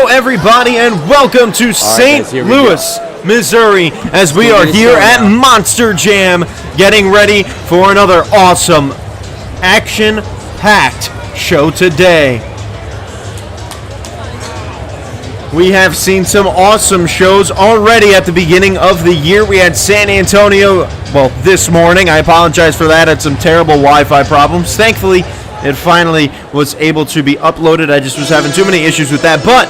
Hello, everybody, and welcome to St. Louis, Missouri, as we are here at Monster Jam, getting ready for another awesome, action-packed show today. We have seen some awesome shows already at the beginning of the year. We had San Antonio, well, this morning. I apologize for that. I had some terrible Wi-Fi problems. Thankfully, it finally was able to be uploaded. I just was having too many issues with that. But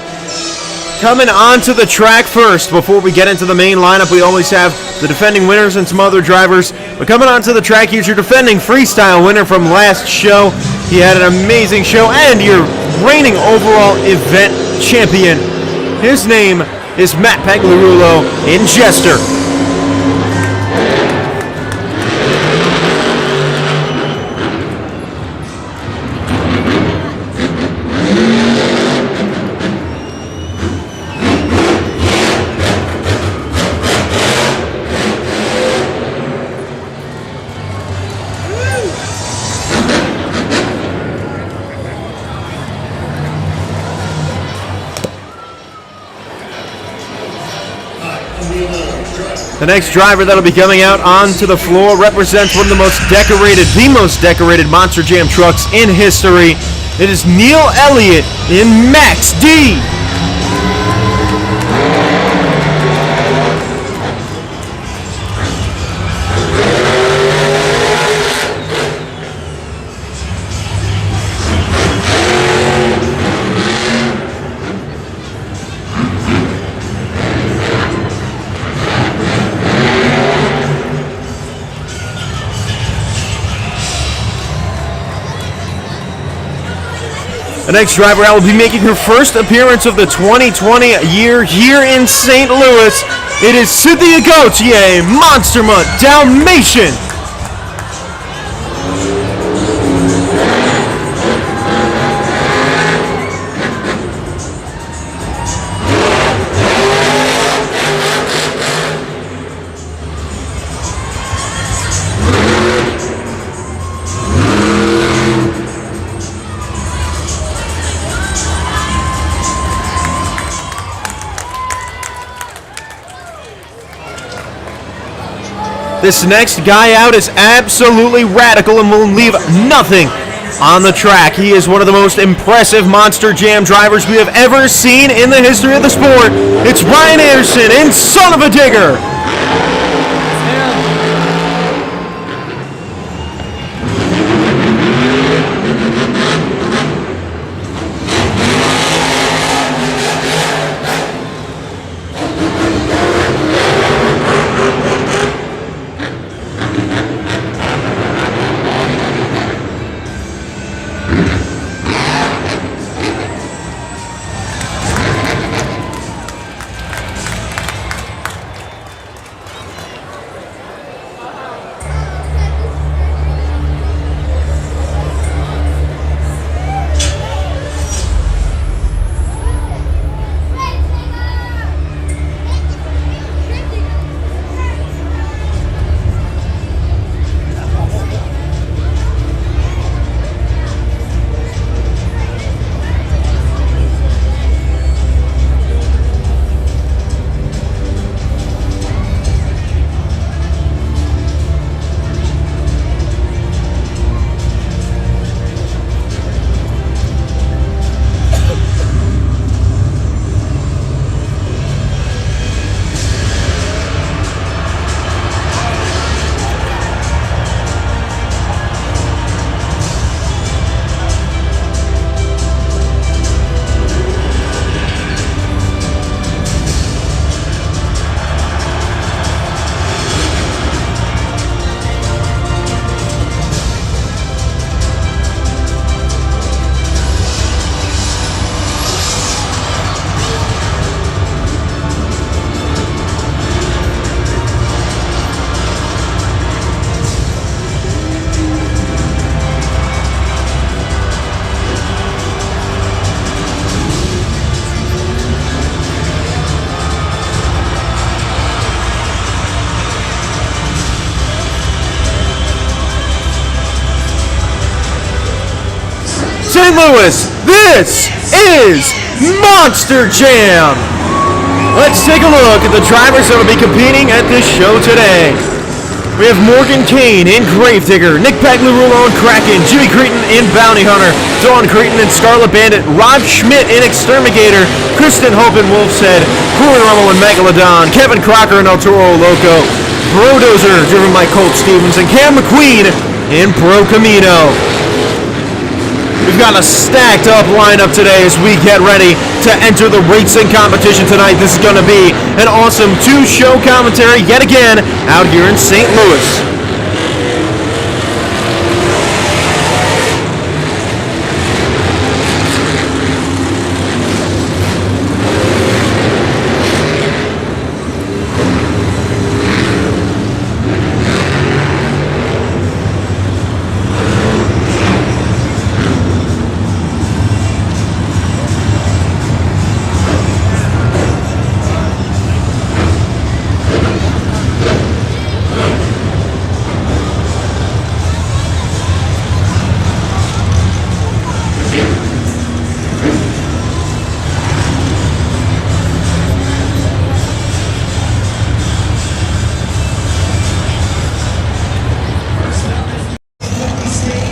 coming onto the track first, before we get into the main lineup, we always have the defending winners and some other drivers. But coming onto the track, here's your defending freestyle winner from last show. He had an amazing show, and your reigning overall event champion. His name is Matt Pagliarulo in Jester. The next driver that'll be coming out onto the floor represents one of the most decorated Monster Jam trucks in history. It is Neil Elliott in Max D. The next driver out will be making her first appearance of the 2020 year here in St. Louis. It is Cynthia Gauthier, Monster Mutt Dalmatian. This next guy out is absolutely radical and will leave nothing on the track. He is one of the most impressive Monster Jam drivers we have ever seen in the history of the sport. It's Ryan Anderson in Son of a Digger. St. Louis, this is Monster Jam. Let's take a look at the drivers that will be competing at this show today. We have Morgan Kane in Gravedigger, Nick Pagliarulo in Kraken, Jimmy Cretin in Bounty Hunter, Dawn Cretin in Scarlet Bandit, Rob Schmidt in Exterminator, Kristen Hope in Wolf's Head, Corey Rummel in Megalodon, Kevin Crocker in El Toro Loco, Brodozer driven by Colt Stevens, and Cam McQueen in Pro Camino. We've got a stacked up lineup today as we get ready to enter the racing competition tonight. This is going to be an awesome two-show commentary yet again out here in St. Louis.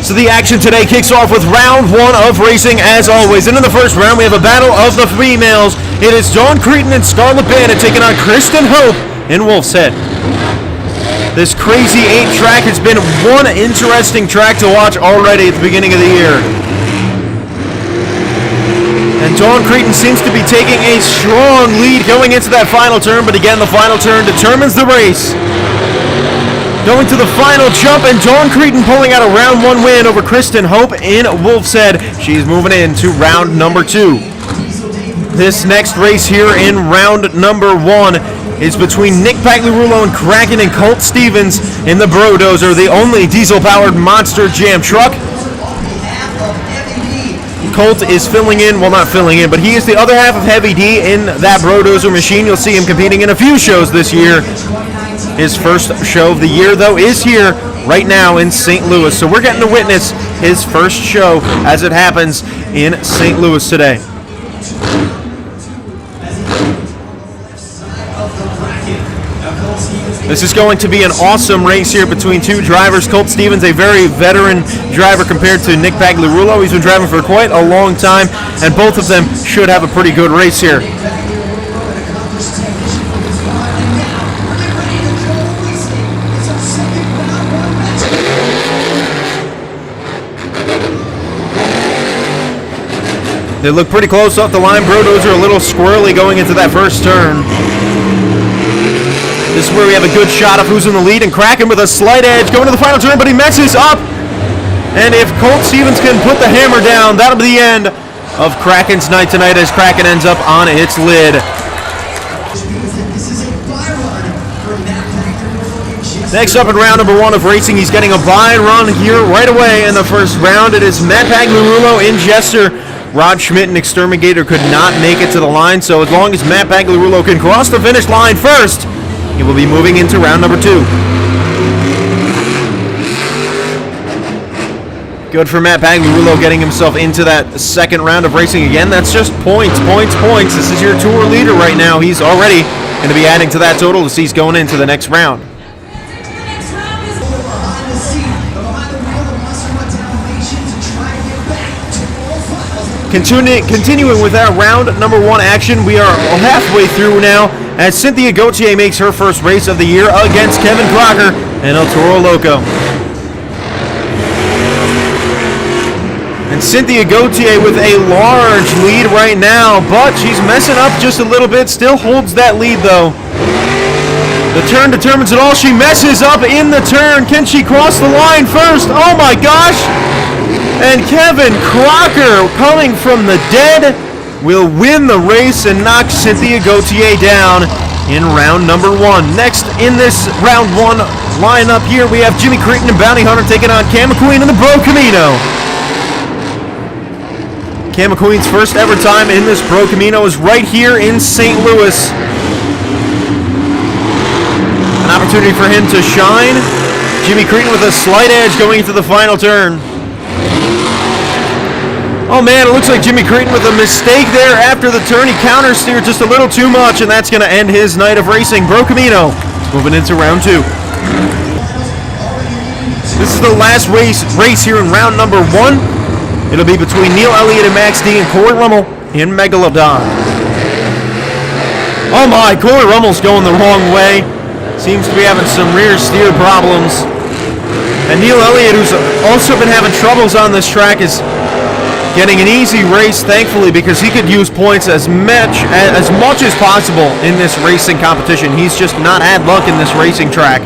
So the action today kicks off with round one of racing as always. And in the first round we have a battle of the females. It is Dawn Cretin and Scarlet Bandit taking on Kristen Hope in Wolf's Head. This Crazy 8 track has been one interesting track to watch already at the beginning of the year. And Dawn Cretin seems to be taking a strong lead going into that final turn, but again the final turn determines the race. Going to the final jump, and Dawn Cretin pulling out a round one win over Kristen Hope in Wolf's Head. She's moving into round number two. This next race here in round number one is between Nick Pagliarulo and Kraken and Colt Stevens in the Brodozer, the only diesel-powered Monster Jam truck. Colt is filling in, well not filling in, but he is the other half of Heavy D in that Brodozer machine. You'll see him competing in a few shows this year. His first show of the year, though, is here right now in St. Louis. So we're getting to witness his first show as it happens in St. Louis today. This is going to be an awesome race here between two drivers. Colt Stevens, a very veteran driver compared to Nick Pagliarulo. He's been driving for quite a long time, and both of them should have a pretty good race here. They look pretty close off the line. Brodozer a little squirrely going into that first turn. This is where we have a good shot of who's in the lead, and Kraken with a slight edge going to the final turn, but he messes up. And if Colt Stevens can put the hammer down, that'll be the end of Kraken's night tonight as Kraken ends up on its lid. Next up in round number one of racing, he's getting a bye run here right away in the first round. It is Matt Pagliarulo in Jester. Rod Schmidt and Exterminator could not make it to the line, so as long as Matt Pagliarulo can cross the finish line first, he will be moving into round number two. Good for Matt Pagliarulo getting himself into that second round of racing again. That's just points, points, points. This is your tour leader right now. He's already going to be adding to that total as he's going into the next round. Continuing with our round number one action, we are halfway through now as Cynthia Gauthier makes her first race of the year against Kevin Crocker and El Toro Loco. And Cynthia Gauthier with a large lead right now, but she's messing up just a little bit, still holds that lead though. The turn determines it all. She messes up in the turn. Can she cross the line first? Oh my gosh! And Kevin Crocker, coming from the dead, will win the race and knock Cynthia Gauthier down in round number one. Next in this round one lineup here, we have Jimmy Cretin and Bounty Hunter taking on Cam McQueen in the Pro Camino. Cam McQueen's first ever time in this Pro Camino is right here in St. Louis. An opportunity for him to shine. Jimmy Cretin with a slight edge going into the final turn. Oh man, it looks like Jimmy Creighton with a mistake there after the turn. He counter steered just a little too much, and that's going to end his night of racing. Bro Camino moving into round 2. This is the last race here in round number 1. It'll be between Neil Elliott and Max D and Corey Rummel in Megalodon. Oh my, Corey Rummel's going the wrong way. Seems to be having some rear steer problems. And Neil Elliott, who's also been having troubles on this track, is getting an easy race, thankfully, because he could use points as much as possible in this racing competition. He's just not had luck in this racing track.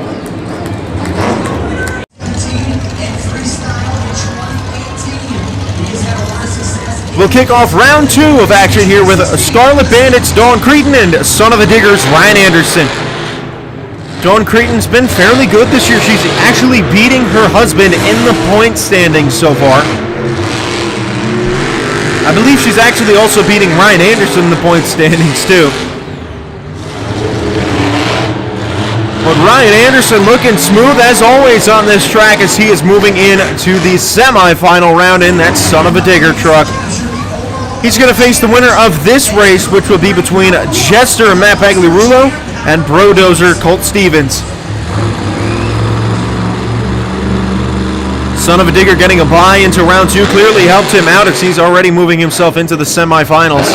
We'll kick off round 2 of action here with Scarlet Bandits, Dawn Creighton, and Son of a Diggers, Ryan Anderson. Dawn Creighton's been fairly good this year. She's actually beating her husband in the point standings so far. I believe she's actually also beating Ryan Anderson in the point standings too. But Ryan Anderson looking smooth as always on this track as he is moving into the semifinal round in that Son of a Digger truck. He's going to face the winner of this race, which will be between Jester and Matt Pagliarulo and Brodozer Colt Stevens. Son of a Digger getting a bye into round 2 clearly helped him out as he's already moving himself into the semifinals.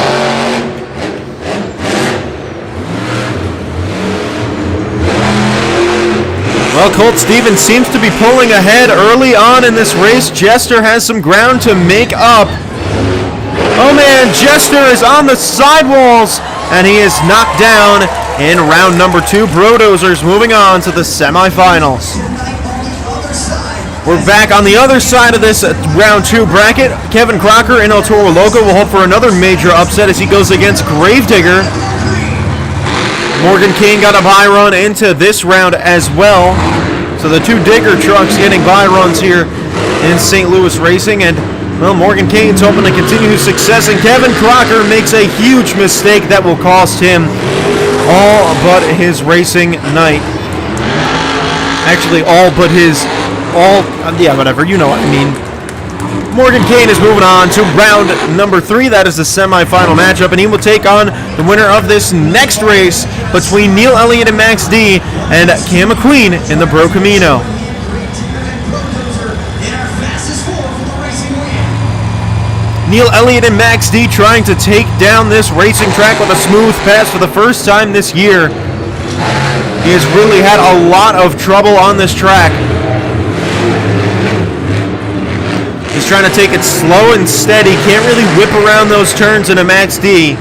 Well, Colt Stevens seems to be pulling ahead early on in this race. Jester has some ground to make up. Oh man, Jester is on the sidewalls and he is knocked down in round number 2. Brodozer's moving on to the semifinals. We're back on the other side of this round 2 bracket. Kevin Crocker in El Toro Loco will hope for another major upset as he goes against Gravedigger. Morgan Kane got a bye run into this round as well. So the 2 Digger trucks getting bye runs here in St. Louis Racing. And, well, Morgan Kane's hoping to continue his success. And Kevin Crocker makes a huge mistake that will cost him all but his racing night. Actually, whatever, you know what I mean. Morgan Kane is moving on to round number 3. That is the semifinal matchup, and he will take on the winner of this next race between Neil Elliott and Max D and Cam McQueen in the Bro Camino. Neil Elliott and Max D trying to take down this racing track with a smooth pass for the first time this year. He has really had a lot of trouble on this track. He's trying to take it slow and steady. Can't really whip around those turns in a Max D.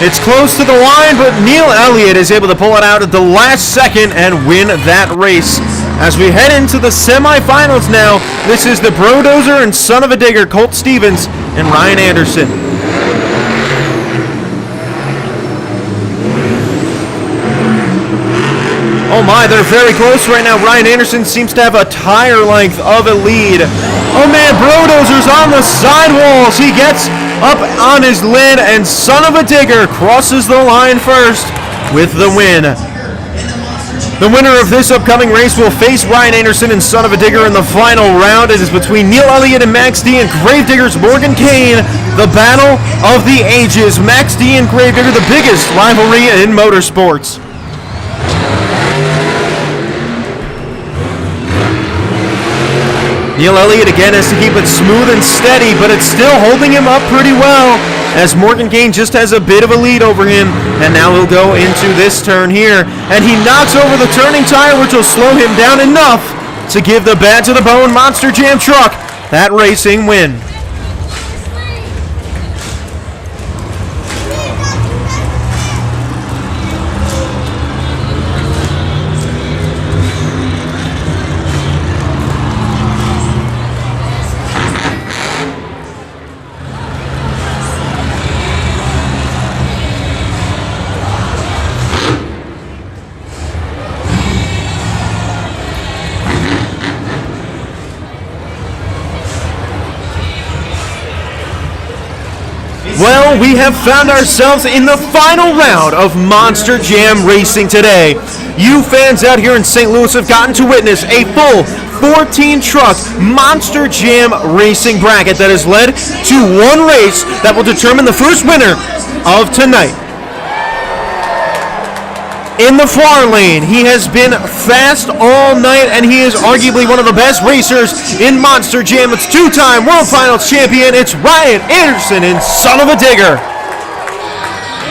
It's close to the line, but Neil Elliott is able to pull it out at the last second and win that race. As we head into the semifinals now, this is the Brodozer and Son of a Digger, Colt Stevens and Ryan Anderson. Oh my, they're very close right now. Ryan Anderson seems to have a tire length of a lead. Oh man, Brodozer's on the sidewalls. He gets up on his lid and Son of a Digger crosses the line first with the win. The winner of this upcoming race will face Ryan Anderson and Son of a Digger in the final round. It is between Neil Elliott and Max D and Gravedigger's Morgan Kane. The battle of the ages. Max D and Gravedigger, the biggest rivalry in motorsports. Neil Elliott again has to keep it smooth and steady, but it's still holding him up pretty well as Morgan Kane just has a bit of a lead over him. And now he'll go into this turn here, and he knocks over the turning tire, which will slow him down enough to give the Bad to the Bone Monster Jam truck that racing win. Well, we have found ourselves in the final round of Monster Jam Racing today. You fans out here in St. Louis have gotten to witness a full 14-truck Monster Jam racing bracket that has led to one race that will determine the first winner of tonight. In the far lane, he has been fast all night, and he is arguably one of the best racers in Monster Jam. It's two-time World Finals champion. It's Ryan Anderson in Son of a Digger.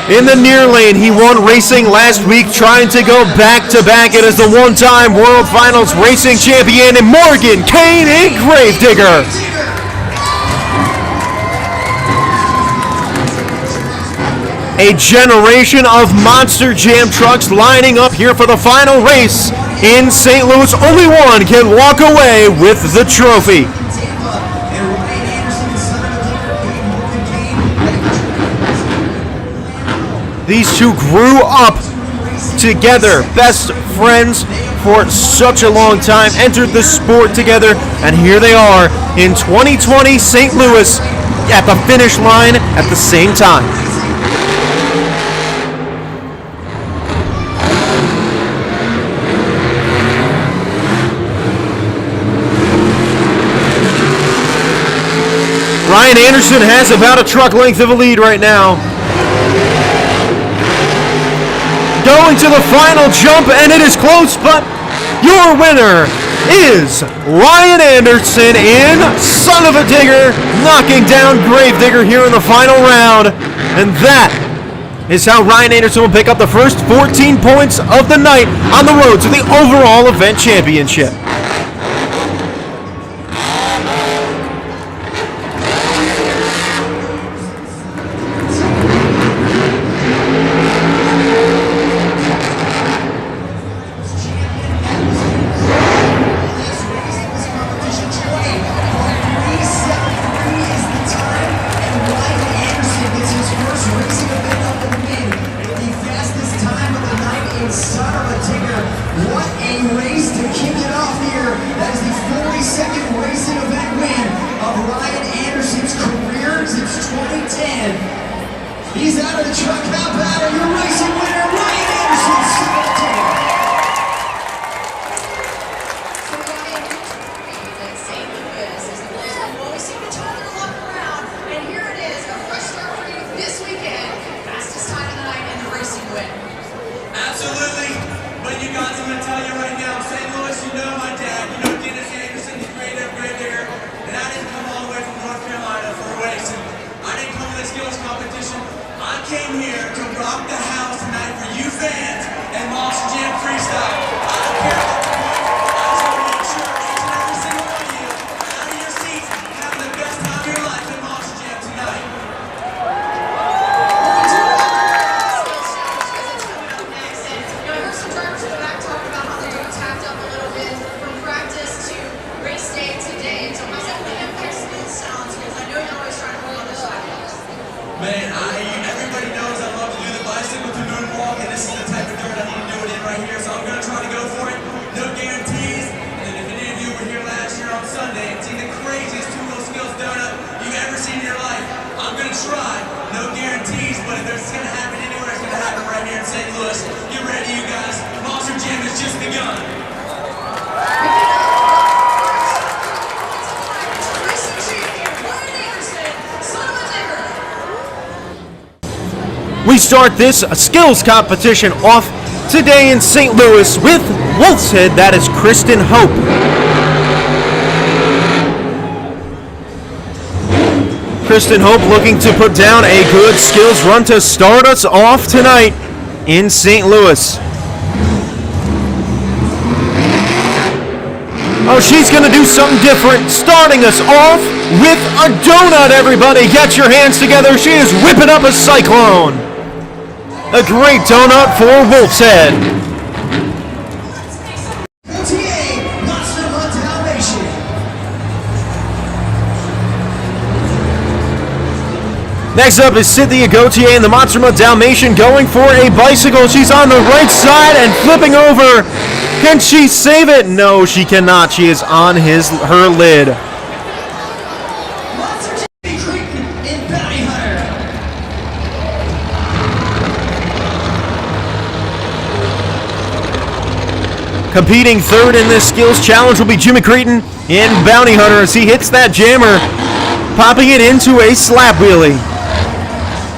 In the near lane, he won racing last week, trying to go back-to-back. It is the one-time World Finals racing champion in Morgan Kane in Gravedigger. A generation of Monster Jam trucks lining up here for the final race in St. Louis. Only one can walk away with the trophy. These two grew up together, best friends for such a long time, entered the sport together, and here they are in 2020 St. Louis at the finish line at the same time. Ryan Anderson has about a truck length of a lead right now. Going to the final jump, and it is close, but your winner is Ryan Anderson in Son of a Digger, knocking down Gravedigger here in the final round. And that is how Ryan Anderson will pick up the first 14 points of the night on the road to the overall event championship. He's out of the truck now, battle. Your racing winner, Ryan Anderson, Son of a Digger. So Ryan, in St. Louis is the place where we always seem to turn their luck around, and here it is, a fresh start for you this weekend. Fastest time of the night in the racing win. Absolutely, but you guys, I'm going to tell you right now, St. Louis, you know my dad, you know Dennis Anderson, the great Gravedigger, and I didn't come all the way from North Carolina for a race, and I didn't come to the skills competition. I came here to rock the house tonight for you fans and Monster Jam Freestyle. I don't care about the points. I just want to make sure each and every single one of you are out of your seats having the best time of your life at Monster Jam tonight. We do have a skills challenge because it's coming up next, and I heard some drivers in the back talking about how they're getting tapped up a little bit from practice to race day today. So how's that going to impact skills challenge? Because I know you're always trying to work on the cycles. Man, everybody knows I love to do the bicycle to moonwalk, and this is the type of dirt I need to do it in right here, so I'm going to try to go for it. No guarantees, and if any of you were here last year on Sunday and seen the craziest two-wheel skills donut you've ever seen in your life, I'm going to try. No guarantees, but if it's going to happen anywhere, it's going to happen right here in St. Louis. Get ready, you guys. Monster Jam has just begun. Racing champion Ryan Anderson, Son of a Digger. We start this skills competition off today in St. Louis with Wolf's Head. That is Kristen Hope. Kristen Hope looking to put down a good skills run to start us off tonight in St. Louis. Oh, she's going to do something different, starting us off with a donut, everybody. Get your hands together. She is whipping up a cyclone. A great donut for Wolf's Head. OTA, Monster Dalmatian. Next up is Cynthia Gauthier in the Monster Dalmatian going for a bicycle. She's on the right side and flipping over. Can she save it? No, she cannot. She is on her lid. Monster Jam Creighton in Bounty Hunter. Competing third in this skills challenge will be Jimmy Cretin in Bounty Hunter as he hits that jammer, popping it into a slap wheelie.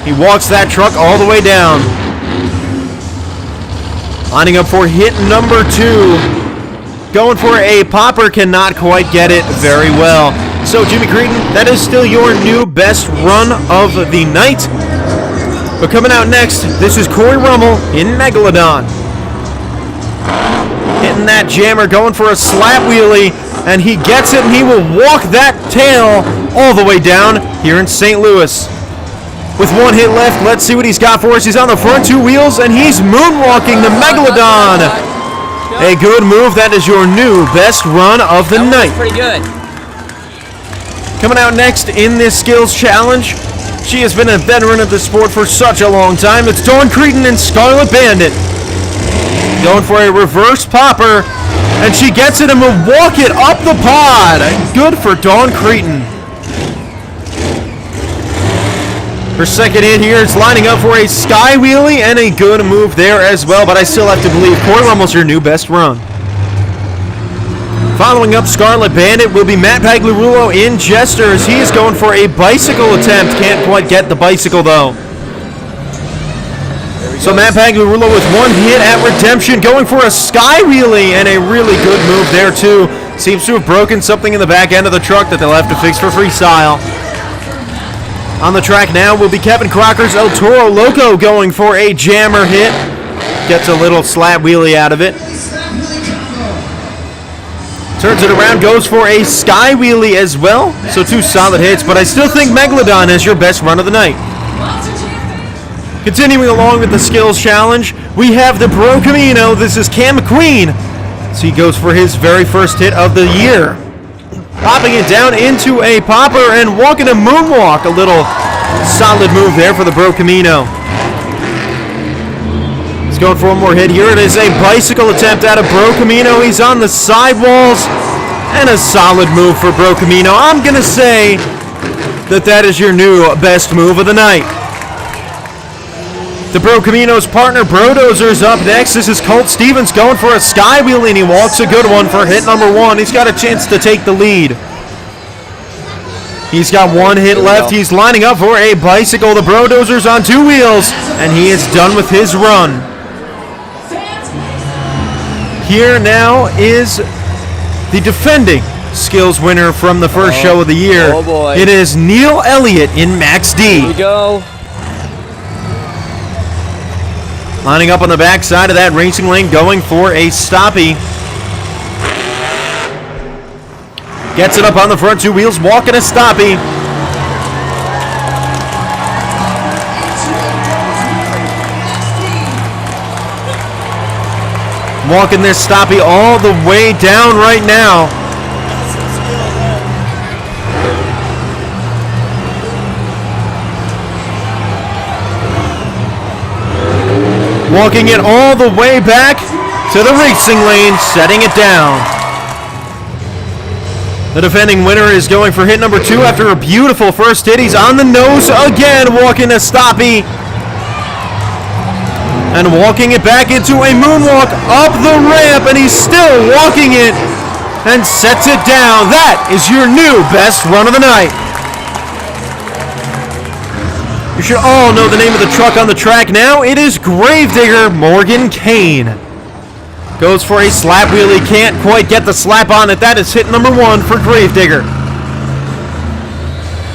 He walks that truck all the way down. Lining up for hit number 2. Going for a popper, cannot quite get it very well. So Jimmy Cretin, that is still your new best run of the night. But coming out next, this is Corey Rummel in Megalodon. Hitting that jammer, going for a slap wheelie, and he gets it, and he will walk that tail all the way down here in St. Louis. With one hit left, let's see what he's got for us. He's on the front 2 wheels, and he's moonwalking the Megalodon. A good move. That is your new best run of the night. Pretty good. Coming out next in this skills challenge, she has been a veteran of the sport for such a long time. It's Dawn Cretin and Scarlet Bandit. Going for a reverse popper, and she gets it and will walk it up the pod. Good for Dawn Cretin. Her second hit here is lining up for a sky wheelie, and a good move there as well, but I still have to believe Corey Rummel's your new best run. Following up Scarlet Bandit will be Matt Pagliarulo in Jester as he is going for a bicycle attempt. Can't quite get the bicycle though. So Matt Pagliarulo with one hit at Redemption, going for a sky wheelie, and a really good move there too. Seems to have broken something in the back end of the truck that they'll have to fix for freestyle. On the track now will be Kevin Crocker's El Toro Loco, going for a jammer hit. Gets a little slap wheelie out of it. Turns it around, goes for a sky wheelie as well. So 2 solid hits, but I still think Megalodon is your best run of the night. Continuing along with the skills challenge, we have the Bro Camino. This is Cam McQueen. So he goes for his very first hit of the year. Popping it down into a popper and walking a moonwalk. A little solid move there for the Bro Camino. He's going for one more hit here. It is a bicycle attempt out of Bro Camino. He's on the sidewalls, and a solid move for Bro Camino. I'm going to say that is your new best move of the night. The Bro Camino's partner, Brodozer, is up next. This is Colt Stevens going for a sky wheelie, and he walks a good one for hit number 1. He's got a chance to take the lead. He's got one hit left. He's lining up for a bicycle. The Brodozer's on 2 wheels, and he is done with his run. Here now is the defending skills winner from the first show of the year. Oh boy. It is Neil Elliott in Max D. Here we go. Lining up on the back side of that racing lane, going for a stoppie. Gets it up on the front 2 wheels, walking a stoppie. Walking this stoppie all the way down right now. Walking it all the way back to the racing lane, setting it down. The defending winner is going for hit number 2 after a beautiful first hit. He's on the nose again, walking a stoppie. And walking it back into a moonwalk up the ramp, and he's still walking it and sets it down. That is your new best run of the night. You should all know the name of the truck on the track now. It is Gravedigger Morgan Kane. Goes for a slap wheelie, can't quite get the slap on it. That is hit number 1 for Gravedigger.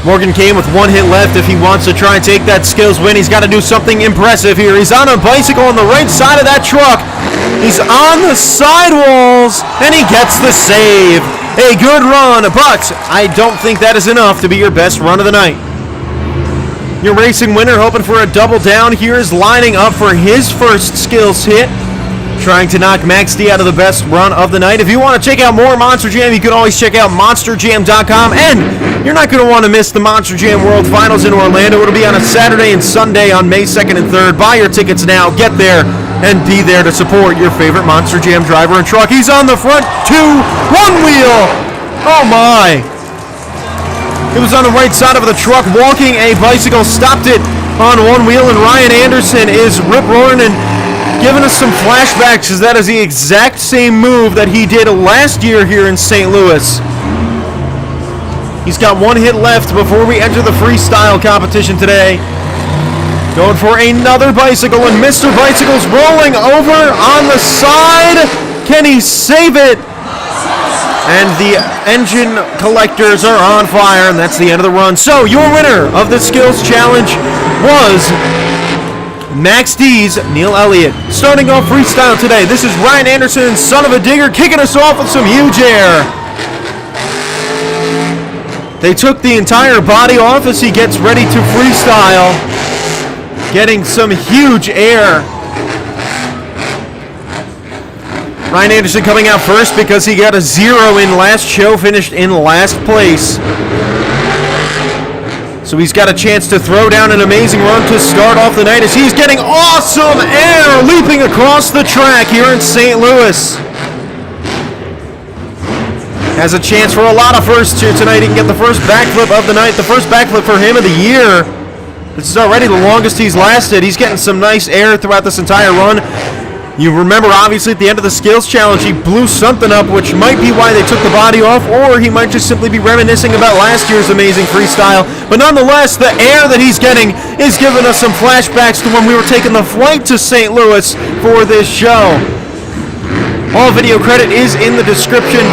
Morgan Kane with one hit left. If he wants to try and take that skills win, he's got to do something impressive here. He's on a bicycle on the right side of that truck. He's on the sidewalls, and he gets the save. A good run, but I don't think that is enough to be your best run of the night. Your racing winner, hoping for a double down here, is lining up for his first skills hit, trying to knock Max D out of the best run of the night. If you want to check out more Monster Jam, you can always check out MonsterJam.com, and you're not going to want to miss the Monster Jam World Finals in Orlando. It'll be on a Saturday and Sunday on May 2nd and 3rd. Buy your tickets now, get there, and be there to support your favorite Monster Jam driver and truck. He's on the front 2, 1 wheel. Oh my. It was on the right side of the truck, walking a bicycle, stopped it on 1 wheel, and Ryan Anderson is rip-roaring and giving us some flashbacks, because that is the exact same move that he did last year here in St. Louis. He's got one hit left before we enter the freestyle competition today. Going for another bicycle, and Mr. Bicycle's rolling over on the side. Can he save it? And the engine collectors are on fire, and that's the end of the run. So your winner of the Skills Challenge was Max D's Neil Elliott. Starting off freestyle today, this is Ryan Anderson, Son of a Digger, kicking us off with some huge air. They took the entire body off as he gets ready to freestyle, getting some huge air. Ryan Anderson coming out first because he got a 0 in last show, finished in last place. So he's got a chance to throw down an amazing run to start off the night as he's getting awesome air leaping across the track here in St. Louis. Has a chance for a lot of firsts here tonight. He can get the first backflip of the night, the first backflip for him of the year. This is already the longest he's lasted. He's getting some nice air throughout this entire run. You remember, obviously, at the end of the Skills Challenge, he blew something up, which might be why they took the body off, or he might just simply be reminiscing about last year's amazing freestyle. But nonetheless, the air that he's getting is giving us some flashbacks to when we were taking the flight to St. Louis for this show. All video credit is in the description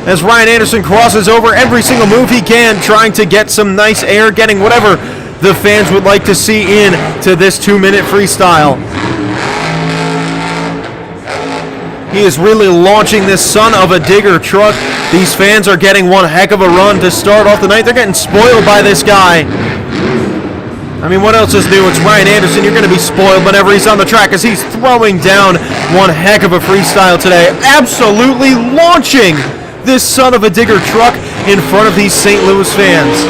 as Ryan Anderson crosses over every single move he can, trying to get some nice air, getting whatever the fans would like to see into this 2-minute freestyle. He is really launching this Son of a Digger truck. These fans are getting one heck of a run to start off the night. They're getting spoiled by this guy. I mean, what else is new? It's Ryan Anderson. You're going to be spoiled whenever he's on the track as he's throwing down one heck of a freestyle today. Absolutely launching this Son of a Digger truck in front of these St. Louis fans.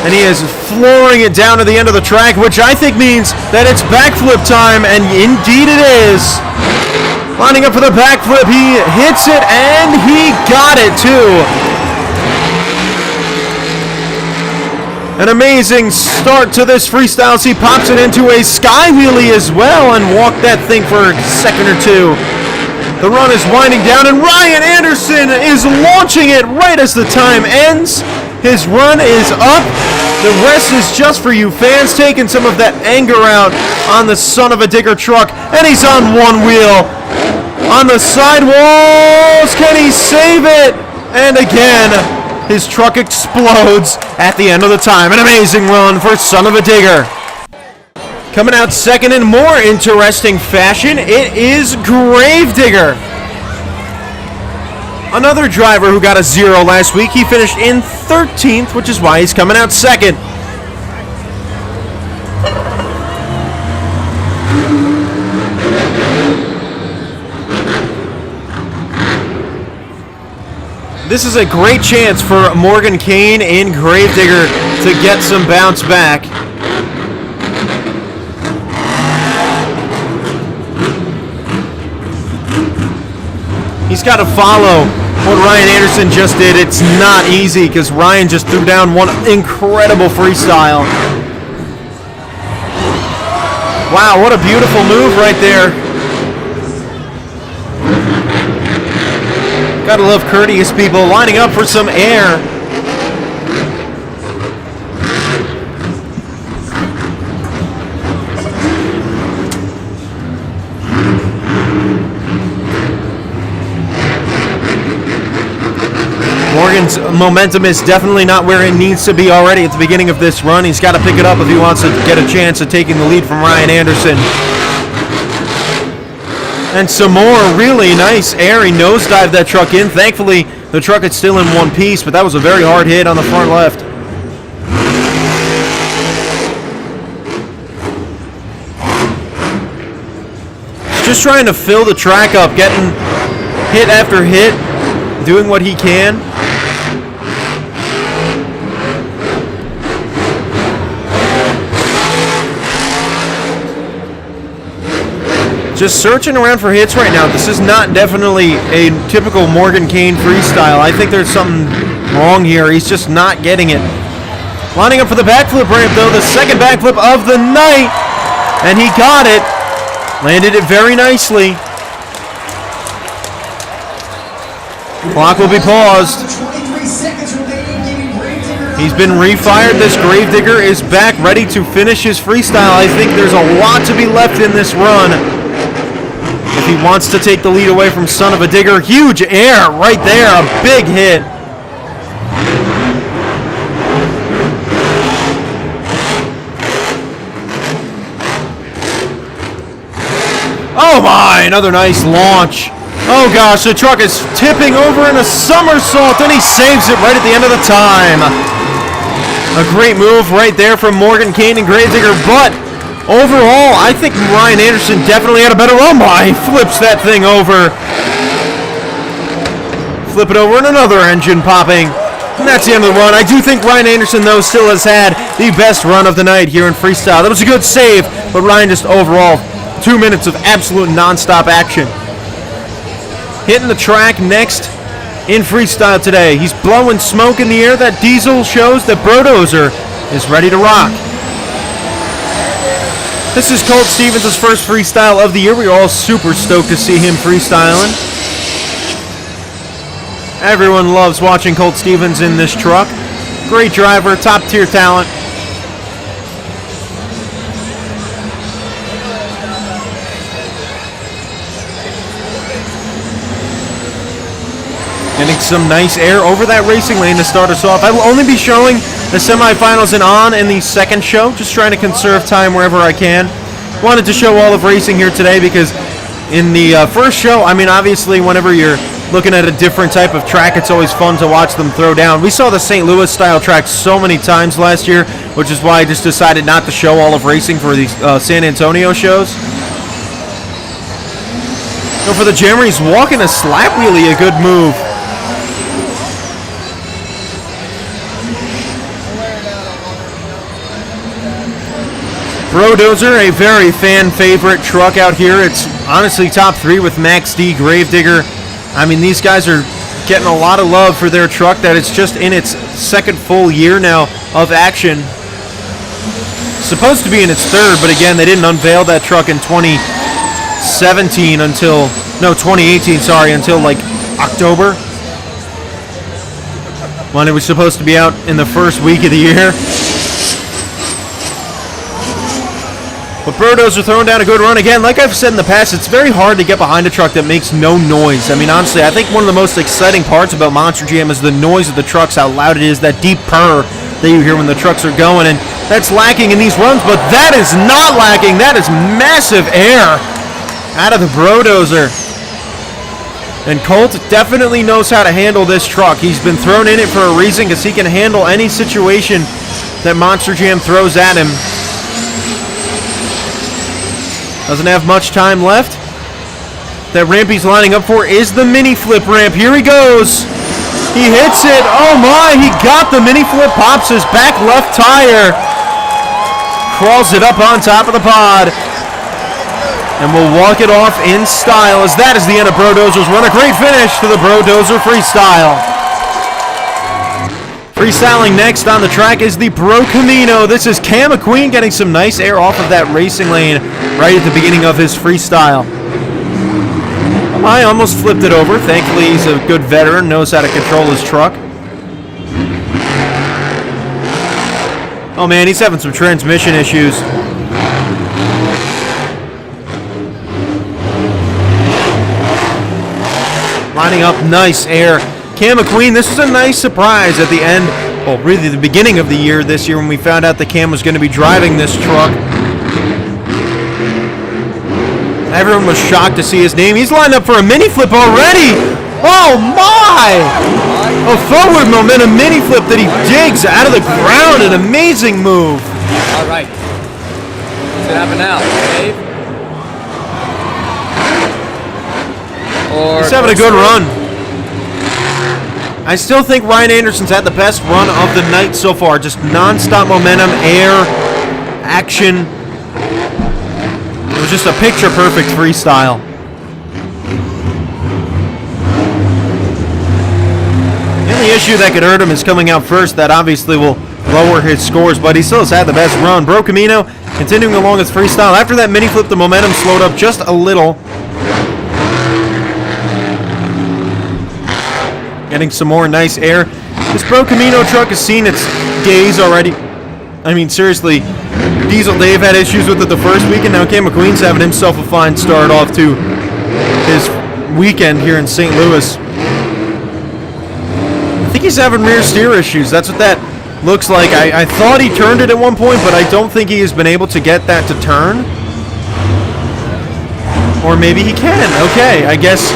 And he is flooring it down to the end of the track, which I think means that it's backflip time, and indeed it is. Lining up for the backflip, he hits it, and he got it too. An amazing start to this freestyle as he pops it into a sky wheelie as well and walked that thing for a second or two. The run is winding down, and Ryan Anderson is launching it right as the time ends. His run is up. The rest is just for you fans, taking some of that anger out on the Son of a Digger truck. And he's on one wheel. On the sidewalls. Can he save it? And again, his truck explodes at the end of the time. An amazing run for Son of a Digger. Coming out second in more interesting fashion, it is Gravedigger. Another driver who got a 0 last week. He finished in 13th, which is why he's coming out second. This is a great chance for Morgan Kane in Gravedigger to get some bounce back. He's got to follow what Ryan Anderson just did. It's not easy because Ryan just threw down one incredible freestyle. Wow, what a beautiful move right there. Gotta love courteous people lining up for some air. Morgan's momentum is definitely not where it needs to be already at the beginning of this run. He's got to pick it up if he wants to get a chance at taking the lead from Ryan Anderson. And some more really nice air. He nosedived that truck in. Thankfully, the truck is still in one piece, but that was a very hard hit on the front left. Just trying to fill the track up, getting hit after hit, doing what he can. Just searching around for hits right now. This is not definitely a typical Morgan Kane freestyle. I think there's something wrong here. He's just not getting it. Lining up for the backflip ramp, though. The second backflip of the night. And he got it. Landed it very nicely. Clock will be paused. 23 seconds remaining, giving Gravedigger. He's been refired. This Gravedigger is back, ready to finish his freestyle. I think there's a lot to be left in this run. If he wants to take the lead away from Son of a Digger. Huge air right there. A big hit. Oh my, another nice launch. Oh gosh, the truck is tipping over in a somersault, and he saves it right at the end of the time. A great move right there from Morgan Kane and Gravedigger, but overall, I think Ryan Anderson definitely had a better run. He flips that thing over. Flip it over, and another engine popping. And that's the end of the run. I do think Ryan Anderson, though, still has had the best run of the night here in freestyle. That was a good save, but Ryan just overall, 2 minutes of absolute non-stop action. Hitting the track next in freestyle today. He's blowing smoke in the air. That diesel shows that Brodozer is ready to rock. This is Colt Stevens' first freestyle of the year. We're all super stoked to see him freestyling. Everyone loves watching Colt Stevens in this truck. Great driver, top tier talent. Getting some nice air over that racing lane to start us off. I will only be showing the semifinals and on in the second show, just trying to conserve time wherever I can. Wanted to show all of racing here today because in the first show, I mean, obviously, whenever you're looking at a different type of track, it's always fun to watch them throw down. We saw the St. Louis style track so many times last year, which is why I just decided not to show all of racing for these San Antonio shows. So for the jammer, he's walking a slap wheelie, a good move. Brodozer, a very fan favorite truck out here. It's honestly top 3 with Max D, Gravedigger. I mean, these guys are getting a lot of love for their truck that it's just in its second full year now of action. Supposed to be in its third, but again, they didn't unveil that truck in 2018, sorry, until like October, when it was supposed to be out in the first week of the year. But Brodozer throwing down a good run. Again, like I've said in the past, it's very hard to get behind a truck that makes no noise. I mean, honestly, I think one of the most exciting parts about Monster Jam is the noise of the trucks, how loud it is, that deep purr that you hear when the trucks are going. And that's lacking in these runs, but that is not lacking. That is massive air out of the Brodozer. And Colt definitely knows how to handle this truck. He's been thrown in it for a reason because he can handle any situation that Monster Jam throws at him. Doesn't have much time left. That ramp he's lining up for is the mini flip ramp. Here he goes. He hits it. Oh my, he got the mini flip, pops his back left tire. Crawls it up on top of the pod. And we'll walk it off in style as that is the end of Brodozer's run. A great finish to the Brodozer freestyle. Freestyling next on the track is the Bro Camino. This is Cam McQueen getting some nice air off of that racing lane right at the beginning of his freestyle. I almost flipped it over. Thankfully, he's a good veteran, knows how to control his truck. Oh man, he's having some transmission issues. Lining up nice air. Cam McQueen, this was a nice surprise at the end, well, really the beginning of the year this year when we found out that Cam was going to be driving this truck. Everyone was shocked to see his name. He's lined up for a mini flip already. Oh my! A forward momentum mini flip that he digs out of the ground. An amazing move. All right. What's it happen now? Dave? Or He's having a good run. I still think Ryan Anderson's had the best run of the night so far. Just non-stop momentum, air, action. It was just a picture-perfect freestyle. The only issue that could hurt him is coming out first. That obviously will lower his scores, but he still has had the best run. Bro Camino, Continuing along his freestyle. After that mini flip, the momentum slowed up just a little. Getting some more nice air. This Pro Camino truck has seen its days already. I mean, seriously, Diesel Dave had issues with it the first week, and now Cam McQueen's having himself a fine start off to his weekend here in St. Louis. I think he's having rear steer issues. That's what that looks like. I thought he turned it at one point, but I don't think he has been able to get that to turn. Or maybe he can. Okay, I guess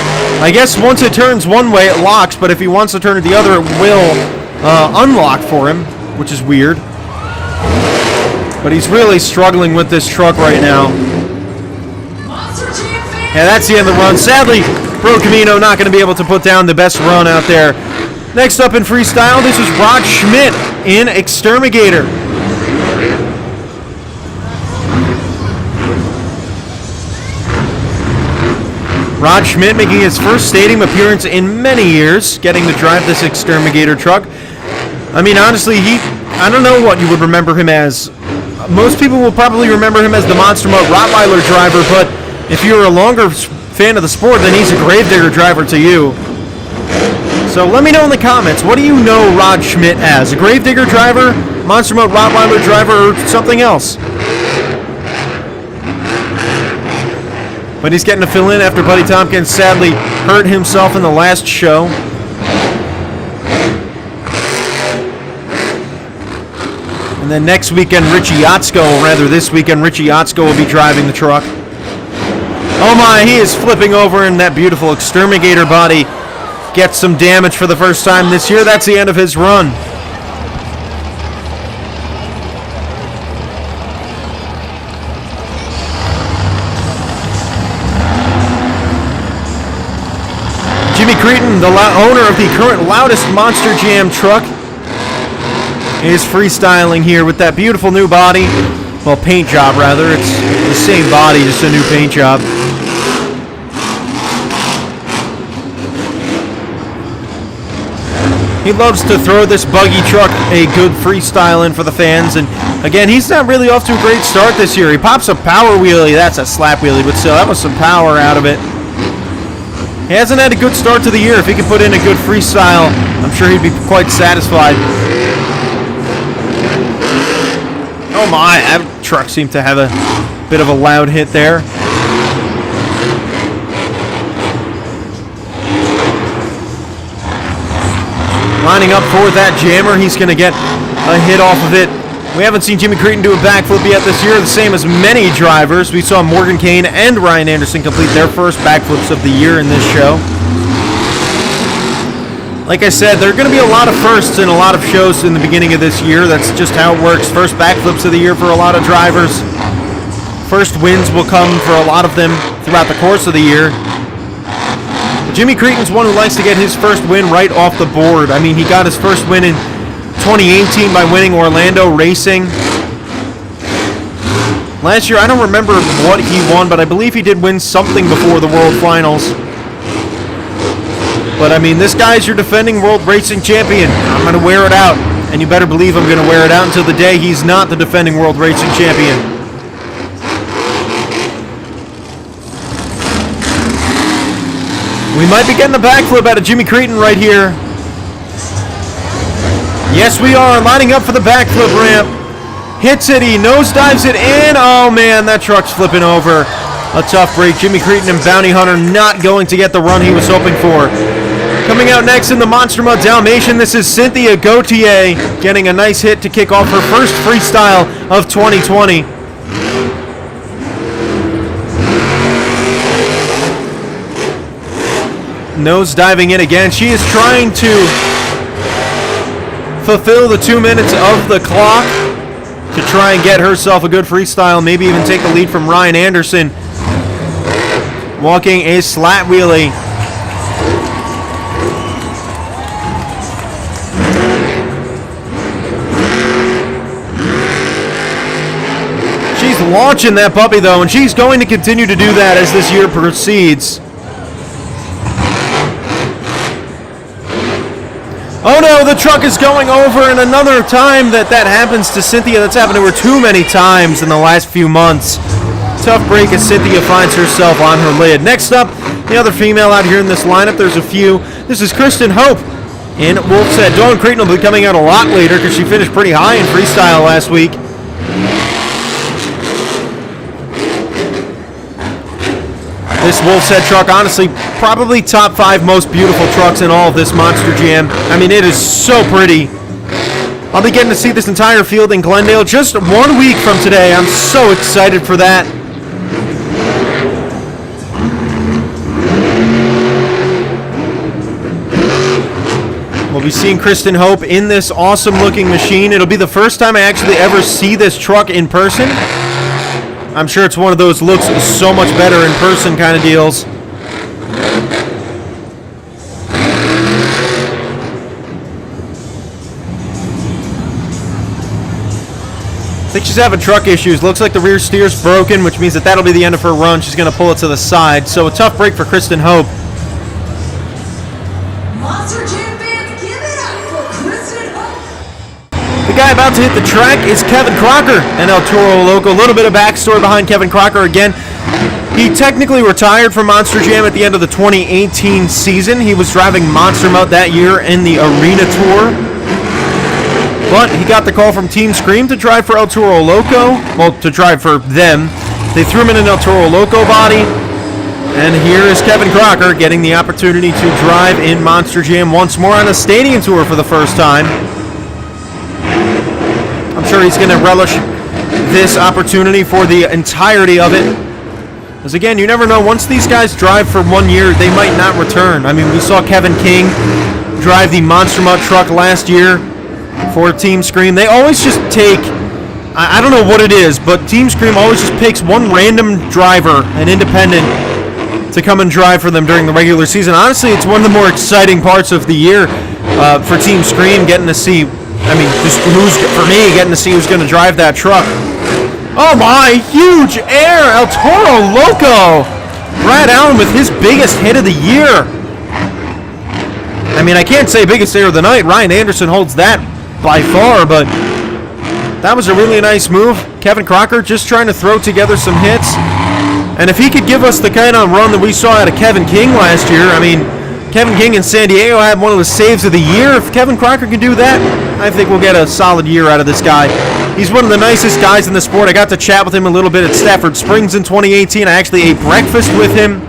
once it turns one way, it locks, but if he wants to turn it the other, it will unlock for him, which is weird. But he's really struggling with this truck right now. Yeah, that's the end of the run. Sadly, Pro Camino not going to be able to put down the best run out there. Next up in freestyle, this is Rod Schmidt in Exterminator. Rod Schmidt making his first stadium appearance in many years, getting to drive this Exterminator truck. I mean, honestly, I don't know what you would remember him as. Most people will probably remember him as the Monster Mode Rottweiler driver, but if you're a longer fan of the sport, then he's a Gravedigger driver to you. So let me know in the comments, what do you know Rod Schmidt as? A Gravedigger driver, Monster Mode Rottweiler driver, or something else? But he's getting to fill in after Buddy Tompkins sadly hurt himself in the last show. And then next weekend, Richie Yatsko, or rather this weekend, Richie Yatsko will be driving the truck. Oh my, he is flipping over in that beautiful Exterminator body. Gets some damage for the first time this year. That's the end of his run. Jimmy Cretin, the owner of the current loudest Monster Jam truck, is freestyling here with that beautiful new body. Well, paint job, rather. It's the same body, just a new paint job. He loves to throw this buggy truck a good freestyle in for the fans. And again, he's not really off to a great start this year. He pops a power wheelie. That's a slap wheelie, but still, that was some power out of it. He hasn't had a good start to the year. If he could put in a good freestyle, I'm sure he'd be quite satisfied. Oh my, that truck seemed to have a bit of a loud hit there. Lining up for that jammer, he's going to get a hit off of it. We haven't seen Jimmy Cretin do a backflip yet this year, the same as many drivers. We saw Morgan Kane and Ryan Anderson complete their first backflips of the year in this show. Like I said, there are going to be a lot of firsts in a lot of shows in the beginning of this year. That's just how it works. First backflips of the year for a lot of drivers. First wins will come for a lot of them throughout the course of the year. Jimmy Cretin's one who likes to get his first win right off the board. I mean, he got his first win in 2018 by winning Orlando Racing. Last year, I don't remember what he won, but I believe he did win something before the World Finals. But I mean, this guy's your defending World Racing Champion. I'm going to wear it out, and you better believe I'm going to wear it out until the day he's not the defending World Racing Champion. We might be getting a backflip out of Jimmy Cretin right here. Yes, we are. Lining up for the backflip ramp. Hits it, he nosedives it in. Oh man, that truck's flipping over. A tough break. Jimmy Cretin and Bounty Hunter not going to get the run he was hoping for. Coming out next in the Monster Mud Dalmatian, this is Cynthia Gauthier getting a nice hit to kick off her first freestyle of 2020. Nose diving in again. She is trying to fulfill the 2 minutes of the clock to try and get herself a good freestyle, maybe even take the lead from Ryan Anderson. Walking a slat wheelie. She's launching that puppy though, and she's going to continue to do that as this year proceeds. Oh no, the truck is going over, and another time that happens to Cynthia. That's happened to her too many times in the last few months. Tough break as Cynthia finds herself on her lid. Next up, the other female out here in this lineup, there's a few. This is Kristen Hope in Wolf's Head. Dawn Creighton will be coming out a lot later because she finished pretty high in freestyle last week. This Wolf's Head truck, honestly, probably top 5 most beautiful trucks in all of this Monster Jam. I mean, it is so pretty. I'll be getting to see this entire field in Glendale just 1 week from today. I'm so excited for that. We'll be seeing Kristen Hope in this awesome-looking machine. It'll be the first time I actually ever see this truck in person. I'm sure it's one of those looks so much better in person kind of deals. I think she's having truck issues. Looks like the rear steer's broken, which means that'll be the end of her run. She's going to pull it to the side. So a tough break for Kristen Hope. Monster Jam fans, give it up for Kristen Hope. The guy about to hit the track is Kevin Crocker and El Toro Loco. A little bit of backstory behind Kevin Crocker again. He technically retired from Monster Jam at the end of the 2018 season. He was driving Monster Mount that year in the Arena Tour. But he got the call from Team Scream to drive for El Toro Loco. Well, to drive for them. They threw him in an El Toro Loco body. And here is Kevin Crocker getting the opportunity to drive in Monster Jam once more on a stadium tour for the first time. I'm sure he's going to relish this opportunity for the entirety of it. Because again, you never know. Once these guys drive for 1 year, they might not return. I mean, we saw Kevin King drive the Monster Mutt truck last year for Team Scream. They always just take, I don't know what it is, but Team Scream always just picks one random driver, an independent, to come and drive for them during the regular season. Honestly, it's one of the more exciting parts of the year for Team Scream, getting to see, I mean, just for me, getting to see who's going to drive that truck. Oh my, huge air, El Toro Loco. Brad Allen with his biggest hit of the year. I mean, I can't say biggest air of the night. Ryan Anderson holds that by far, but that was a really nice move. Kevin Crocker just trying to throw together some hits. And if he could give us the kind of run that we saw out of Kevin King last year, I mean, Kevin King in San Diego had one of the saves of the year. If Kevin Crocker can do that, I think we'll get a solid year out of this guy. He's one of the nicest guys in the sport. I got to chat with him a little bit at Stafford Springs in 2018. I actually ate breakfast with him.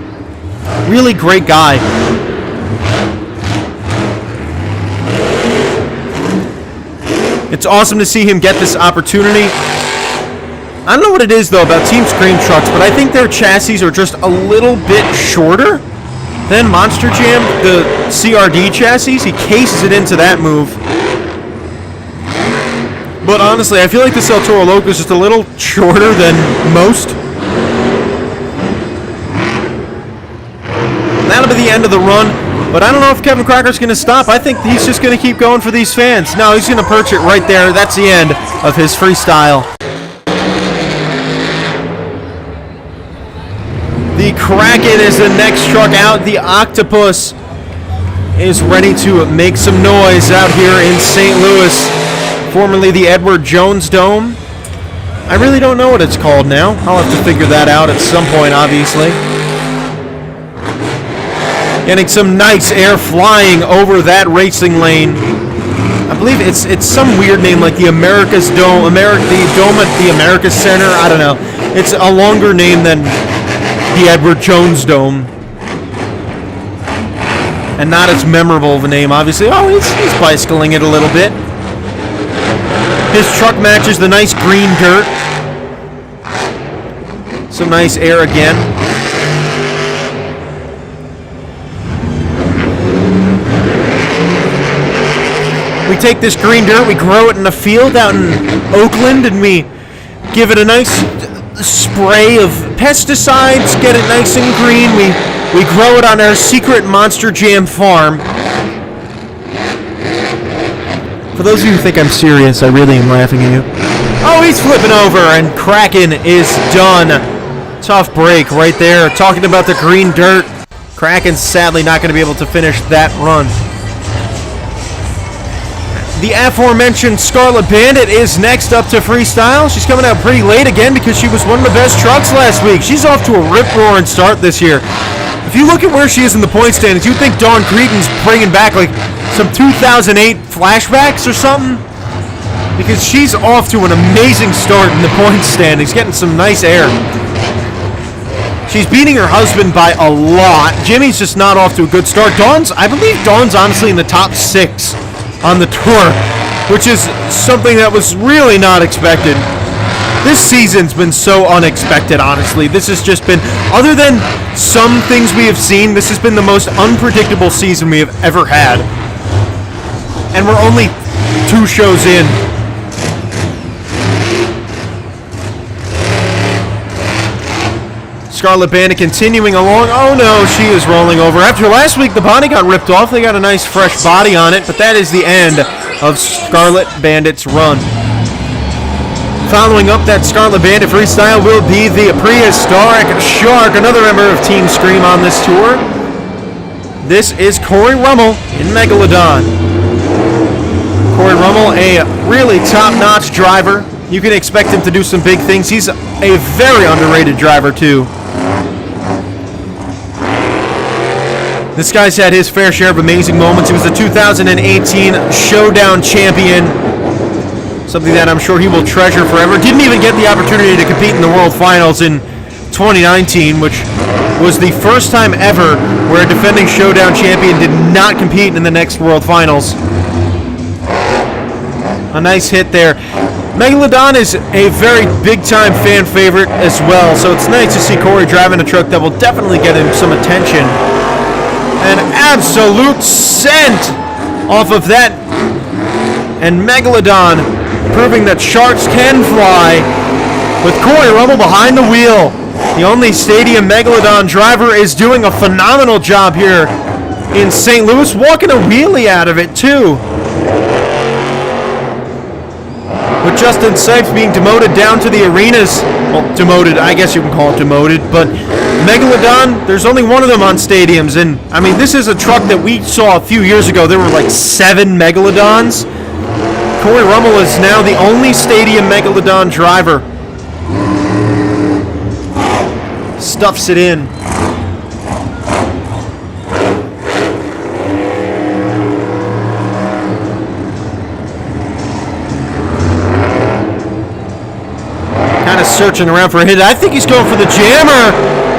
Really great guy. It's awesome to see him get this opportunity. I don't know what it is, though, about Team Scream trucks, but I think their chassis are just a little bit shorter than Monster Jam, the CRD chassis. He cases it into that move. But honestly, I feel like this El Toro Loco is just a little shorter than most. That'll be the end of the run. But I don't know if Kevin Crocker's going to stop. I think he's just going to keep going for these fans. No, he's going to perch it right there. That's the end of his freestyle. The Kraken is the next truck out. The Octopus is ready to make some noise out here in St. Louis. Formerly the Edward Jones Dome. I really don't know what it's called now. I'll have to figure that out at some point, obviously. Getting some nice air flying over that racing lane. I believe it's some weird name like the America's Dome, the Dome at the America's Center. I don't know. It's a longer name than the Edward Jones Dome. And not as memorable of a name, obviously. Oh, he's bicycling it a little bit. His truck matches the nice green dirt. Some nice air again. We take this green dirt, we grow it in a field out in Oakland, and we give it a nice spray of pesticides, get it nice and green. We grow it on our secret Monster Jam farm. For those of you who think I'm serious, I really am laughing at you. Oh, he's flipping over, and Kraken is done. Tough break right there. Talking about the green dirt. Kraken's sadly not going to be able to finish that run. the aforementioned Scarlet Bandit is next up to freestyle. She's coming out pretty late again because she was one of the best trucks last week. She's off to a rip-roaring start this year. If you look at where she is in the point standings, you'd think Dawn Cretan's bringing back like some 2008 flashbacks or something. Because she's off to an amazing start in the point standings, getting some nice air. She's beating her husband by a lot. Jimmy's just not off to a good start. I believe Dawn's honestly in the top 6 on the tour, which is something that was really not expected. This season's been so unexpected, honestly. This has just been, other than some things we have seen, this has been the most unpredictable season we have ever had. And we're only 2 shows in. Scarlet Bandit continuing along. Oh no, she is rolling over. After last week, the body got ripped off. They got a nice fresh body on it, but that is the end of Scarlet Bandit's run. Following up that Scarlet Bandit freestyle will be the Prehistoric Shark, another member of Team Scream on this tour. This is Corey Rummel in Megalodon. Corey Rummel, a really top-notch driver. You can expect him to do some big things. He's a very underrated driver, too. This guy's had his fair share of amazing moments. He was the 2018 Showdown champion. Something that I'm sure he will treasure forever. Didn't even get the opportunity to compete in the World Finals in 2019, which was the first time ever where a defending Showdown champion did not compete in the next World Finals. A nice hit there. Megalodon is a very big-time fan favorite as well, so it's nice to see Corey driving a truck that will definitely get him some attention. An absolute scent off of that. And Megalodon proving that sharks can fly with Corey Rummel behind the wheel. The only Stadium Megalodon driver is doing a phenomenal job here in St. Louis, walking a wheelie out of it too. With Justin Sipes being demoted down to the arenas, well, demoted, I guess you can call it demoted, but Megalodon, there's only one of them on stadiums, and I mean, this is a truck that we saw a few years ago. There were like 7 Megalodons. Corey Rummel is now the only Stadium Megalodon driver. Stuffs it in. Kind of searching around for a hit. I think he's going for the jammer.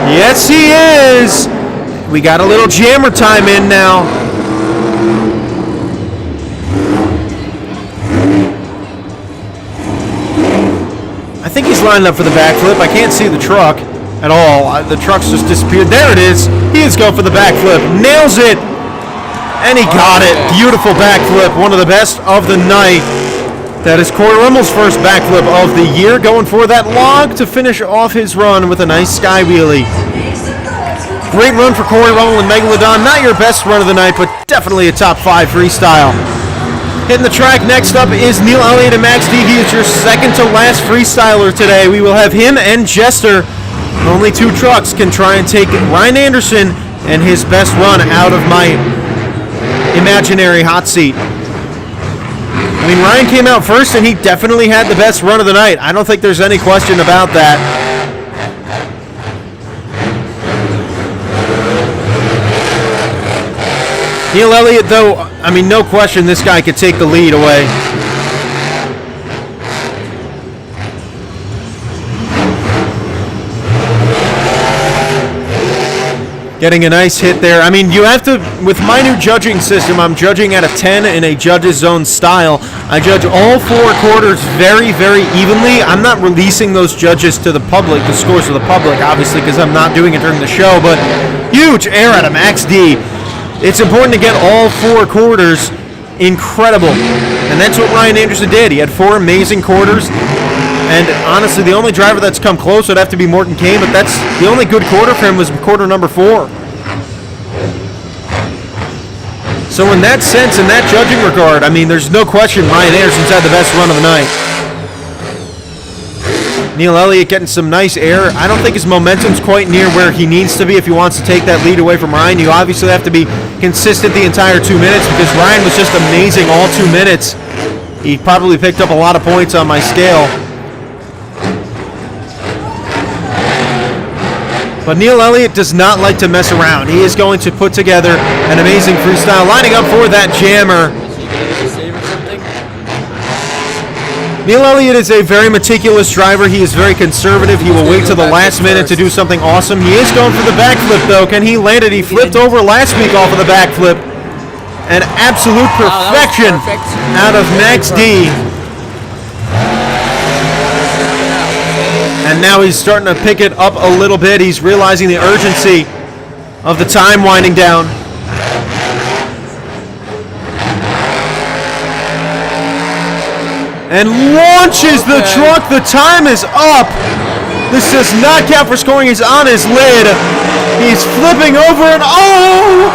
Yes, he is. We got a little jammer time in now. I think he's lining up for the backflip. I can't see the truck at all. The truck's just disappeared. There it is. He is going for the backflip. Nails it. And he got it. Beautiful backflip. One of the best of the night. That is Corey Rummel's first backflip of the year, going for that log to finish off his run with a nice sky wheelie. Great run for Corey Rummel and Megalodon. Not your best run of the night, but definitely a top 5 freestyle. Hitting the track next up is Neil Elliott and Max D. He is your second to last freestyler today. We will have him and Jester. Only 2 trucks can try and take Ryan Anderson and his best run out of my imaginary hot seat. I mean, Ryan came out first, and he definitely had the best run of the night. I don't think there's any question about that. Neil Elliott, though, I mean, no question this guy could take the lead away. Getting a nice hit there. I mean, you have to, with my new judging system, I'm judging at a 10 in a judge's zone style. I judge all 4 quarters very, very evenly. I'm not releasing those judges to the public, the scores to the public, obviously, because I'm not doing it during the show, but huge air out of Max D. It's important to get all 4 quarters incredible, and that's what Ryan Anderson did. He had 4 amazing quarters. And honestly, the only driver that's come close would have to be Morton Kane, but that's the only good quarter for him was quarter number 4. So in that sense, in that judging regard, I mean, there's no question Ryan Anderson's had the best run of the night. Neil Elliott getting some nice air. I don't think his momentum's quite near where he needs to be if he wants to take that lead away from Ryan. You obviously have to be consistent the entire 2 minutes because Ryan was just amazing all 2 minutes. He probably picked up a lot of points on my scale. But Neil Elliott does not like to mess around. He is going to put together an amazing freestyle, lining up for that jammer. Neil Elliott is a very meticulous driver. He is very conservative. He will wait till the last minute to do something awesome. He is going for the backflip, though. Can he land it? He flipped over last week off of the backflip. An absolute perfection out of Max D. And now he's starting to pick it up a little bit. He's realizing the urgency of the time winding down. And launches the truck. The time is up. This does not count for scoring. He's on his lid. He's flipping over and oh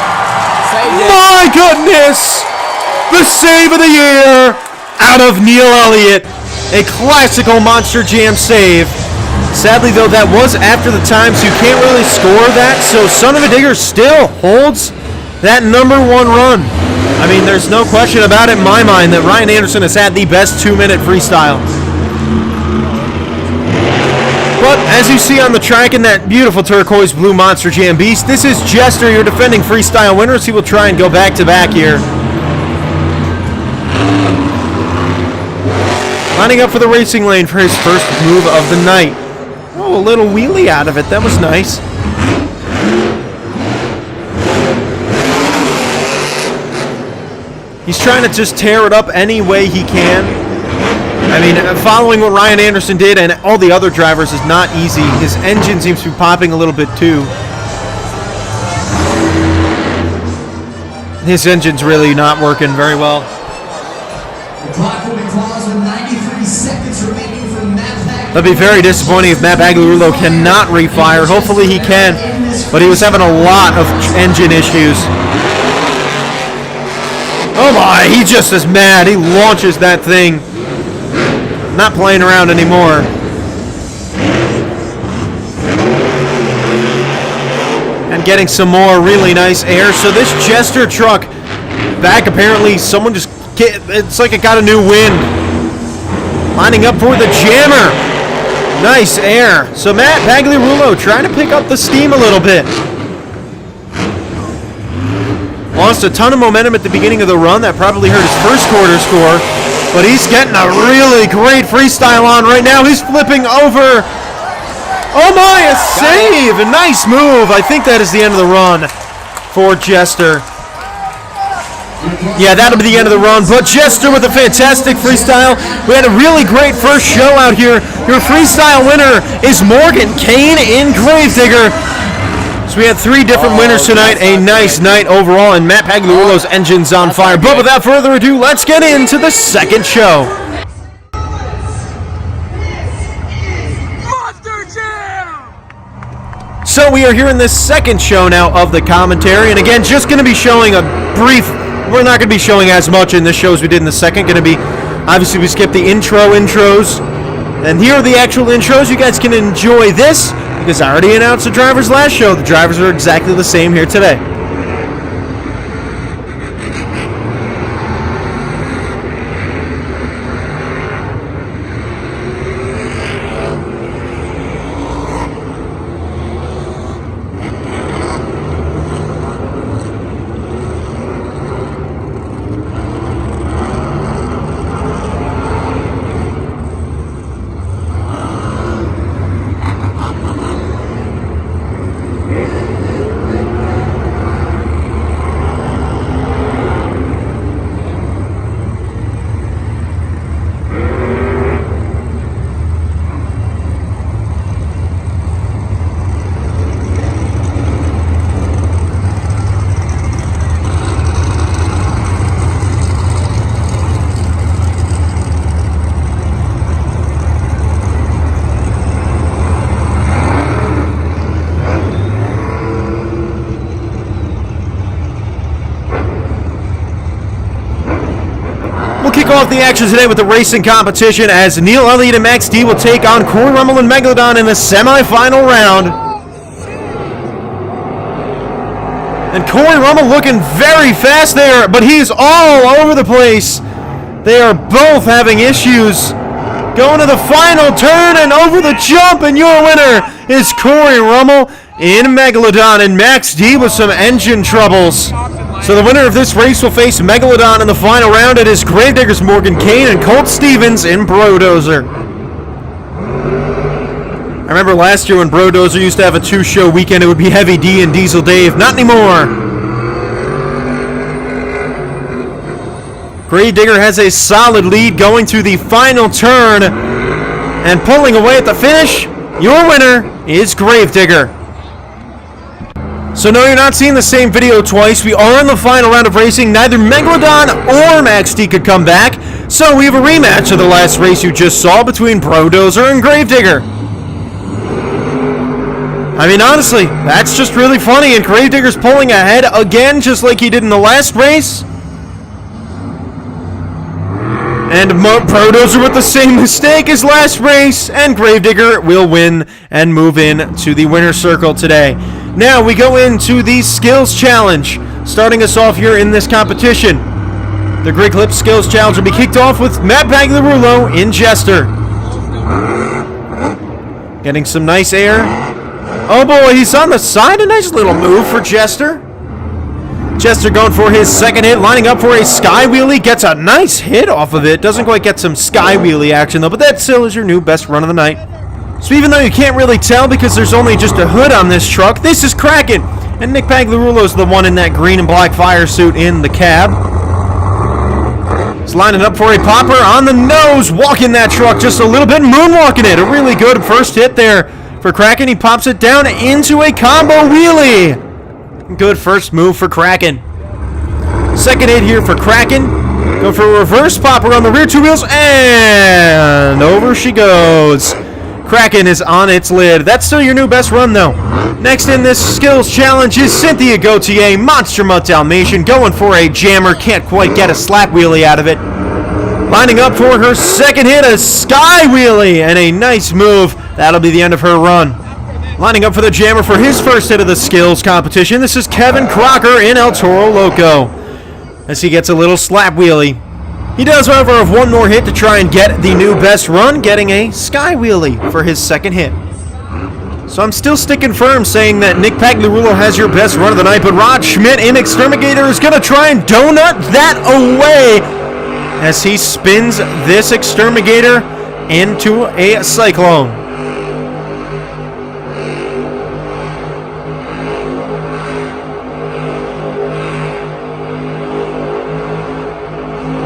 my goodness! The save of the year out of Neil Elliott. A classical Monster Jam save. Sadly, though, that was after the time, so you can't really score that. So Son of a Digger still holds that #1 run. I mean, there's no question about it in my mind that Ryan Anderson has had the best 2-minute freestyle. But as you see on the track in that beautiful turquoise blue Monster Jam Beast, this is Jester, your defending freestyle winner. So he will try and go back-to-back here. Lining up for the racing lane for his first move of the night. Oh, a little wheelie out of it. That was nice. He's trying to just tear it up any way he can. I mean, following what Ryan Anderson did and all the other drivers is not easy. His engine seems to be popping a little bit too. His engine's really not working very well. The clock will be closed with 93 seconds remaining from Matt Pagliarulo. That'd be very disappointing if Matt Pagliarulo cannot refire. Hopefully he can, but he was having a lot of engine issues. Oh my, he just is mad. He launches that thing. Not playing around anymore. And getting some more really nice air. So this Jester truck back, apparently someone just, it's like it got a new wind. Lining up for the jammer. Nice air. So Matt Pagliarulo trying to pick up the steam a little bit. Lost a ton of momentum at the beginning of the run. That probably hurt his first quarter score. But he's getting a really great freestyle on right now. He's flipping over. Oh my, a save! A nice move. I think that is the end of the run for Jester. Yeah, that'll be the end of the run. But Jester with a fantastic freestyle. We had a really great first show out here. Your freestyle winner is Morgan Kane in Gravedigger. So we had 3 different winners tonight. A nice night overall, and Matt Pagliarulo's engine's on fire. But without further ado, let's get into the second show. Monster Jam! So we are here in this second show now of the commentary, and again, just going to be showing a brief. We're not going to be showing as much in this show as we did in the second. Going to be, obviously, we skipped the intros, and here are the actual intros. You guys can enjoy this. Because I already announced the drivers last show. The drivers are exactly the same here today. off the action today with the racing competition as Neil Elliott and Max D will take on Corey Rummel and Megalodon in the semifinal round. And Corey Rummel looking very fast there, but he's all over the place. They are both having issues. Going to the final turn and over the jump, and your winner is Corey Rummel in Megalodon, and Max D with some engine troubles. So the winner of this race will face Megalodon in the final round. It is Gravediggers Morgan Kane and Colt Stevens in Brodozer. I remember last year when Brodozer used to have a 2-show weekend, it would be Heavy D and Diesel Dave. Not anymore. Gravedigger has a solid lead going to the final turn and pulling away at the finish. Your winner is Gravedigger. So no, you're not seeing the same video twice. We are in the final round of racing. Neither Megalodon or Max D could come back. So we have a rematch of the last race you just saw between Brodozer and Gravedigger. I mean, honestly, that's just really funny. And Gravedigger's pulling ahead again, just like he did in the last race. And Brodozer with the same mistake as last race. And Gravedigger will win and move in to the winner's circle today. Now we go into the Skills Challenge. Starting us off here in this competition. The Grid Clip Skills Challenge will be kicked off with Matt Pagliarulo in Jester. Getting some nice air. Oh boy, he's on the side. A nice little move for Jester. Jester going for his second hit, lining up for a sky wheelie. Gets a nice hit off of it. Doesn't quite get some sky wheelie action though, but that still is your new best run of the night. So even though you can't really tell because there's only just a hood on this truck, this is Kraken. And Nick Pagliarulo's the one in that green and black fire suit in the cab. He's lining up for a popper on the nose, walking that truck just a little bit, moonwalking it. A really good first hit there for Kraken. He pops it down into a combo wheelie. Good first move for Kraken. Second hit here for Kraken. Go for a reverse popper on the rear two wheels, and over she goes. Kraken is on its lid. That's still your new best run, though. Next in this Skills Challenge is Cynthia Gauthier, Monster Mutt Dalmatian, going for a jammer. Can't quite get a slap wheelie out of it. Lining up for her second hit, a sky wheelie, and a nice move. That'll be the end of her run. Lining up for the jammer for his first hit of the skills competition, this is Kevin Crocker in El Toro Loco, as he gets a little slap wheelie. He does, however, have one more hit to try and get the new best run, getting a sky wheelie for his second hit. So I'm still sticking firm saying that Nick Pagliarulo has your best run of the night, but Rod Schmidt in Exterminator is going to try and donut that away as he spins this Exterminator into a Cyclone.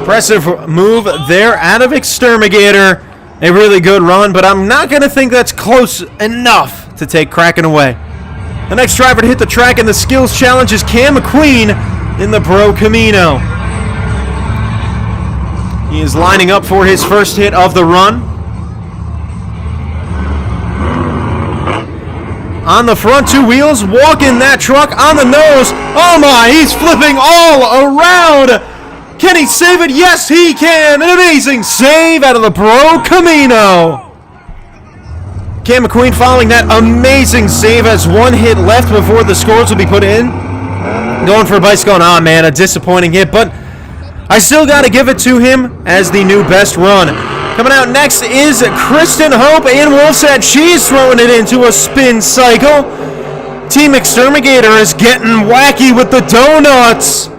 Impressive move there out of Exterminator. A really good run, but I'm not going to think that's close enough to take Kraken away. The next driver to hit the track in the Skills Challenge is Cam McQueen in the Bro Camino. He is lining up for his first hit of the run. On the front two wheels, walking that truck on the nose. Oh my, he's flipping all around. Can he save it? Yes, he can. An amazing save out of the Bro Camino. Cam McQueen following that amazing save has one hit left before the scores will be put in. Going for a bicycle. Oh man, a disappointing hit, but I still got to give it to him as the new best run. Coming out next is Kristen Hope in Wolfset. She's throwing it into a spin cycle. Team Exterminator is getting wacky with the donuts.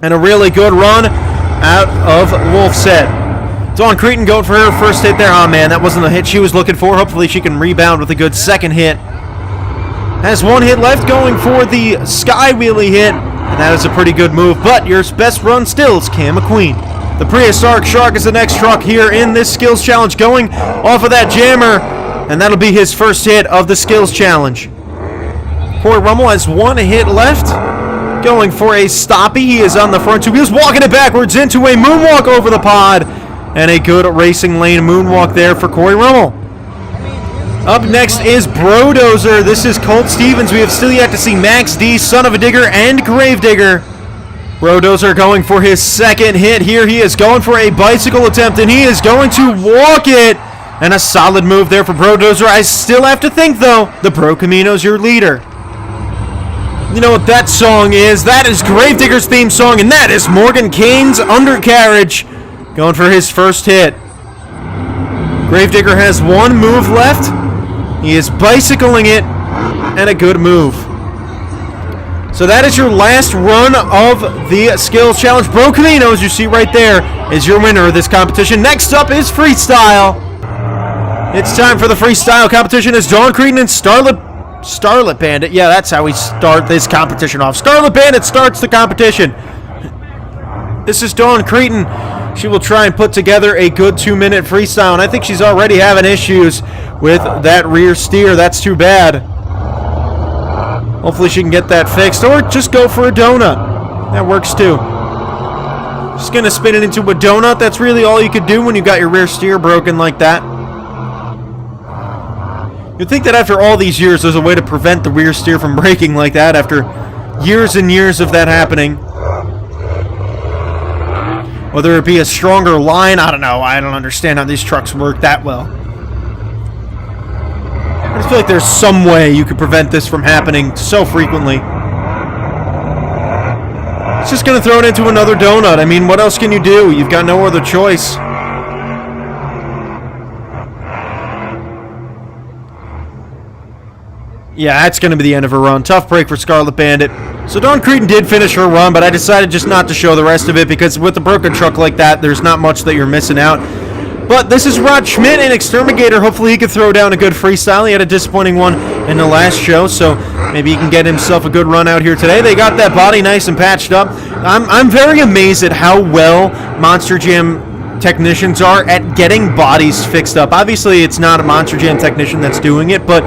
And a really good run out of Wolfset. Dawn Cretan going for her first hit there. Oh man, that wasn't the hit she was looking for. Hopefully she can rebound with a good second hit. Has one hit left, going for the sky wheelie hit. And that is a pretty good move, but your best run still is Cam McQueen. The Prehistoric Shark is the next truck here in this Skills Challenge, going off of that jammer. And that'll be his first hit of the Skills Challenge. Corey Rummel has one hit left. Going for a stoppie. He is on the front two wheels, walking it backwards into a moonwalk over the pod. And a good racing lane moonwalk there for Corey Rummel. Up next is Brodozer. This is Colt Stevens. We have still yet to see Max D, Son of a Digger, and Gravedigger. Brodozer going for his second hit here. He is going for a bicycle attempt, and he is going to walk it. And a solid move there for Brodozer. I still have to think, though, the Pro Camino's your leader. You know what that song is? That is Gravedigger's theme song, and that is Morgan Kane's Undercarriage going for his first hit. Gravedigger has one move left. He is bicycling it, and a good move. So that is your last run of the Skills Challenge. Pro Camino, as you see right there, is your winner of this competition. Next up is Freestyle. It's time for the Freestyle competition as Dawn Cretin and Starlet Bandit. Yeah, that's how we start this competition off. Starlet Bandit starts the competition. This is Dawn Cretin. She will try and put together a good 2-minute freestyle, and I think she's already having issues with that rear steer. That's too bad. Hopefully she can get that fixed, or just go for a donut. That works too. Just gonna spin it into a donut. That's really all you could do when you got your rear steer broken like that. You'd think that after all these years, there's a way to prevent the rear steer from breaking like that after years and years of that happening. Whether it be a stronger line, I don't know. I don't understand how these trucks work that well. I just feel like there's some way you could prevent this from happening so frequently. It's just going to throw it into another donut. I mean, what else can you do? You've got no other choice. Yeah, that's going to be the end of her run. Tough break for Scarlet Bandit. So Dawn Cretin did finish her run, but I decided just not to show the rest of it because with a broken truck like that, there's not much that you're missing out. But this is Rod Schmidt, an Exterminator. Hopefully he can throw down a good freestyle. He had a disappointing one in the last show, so maybe he can get himself a good run out here today. They got that body nice and patched up. I'm very amazed at how well Monster Jam technicians are at getting bodies fixed up. Obviously, it's not a Monster Jam technician that's doing it, but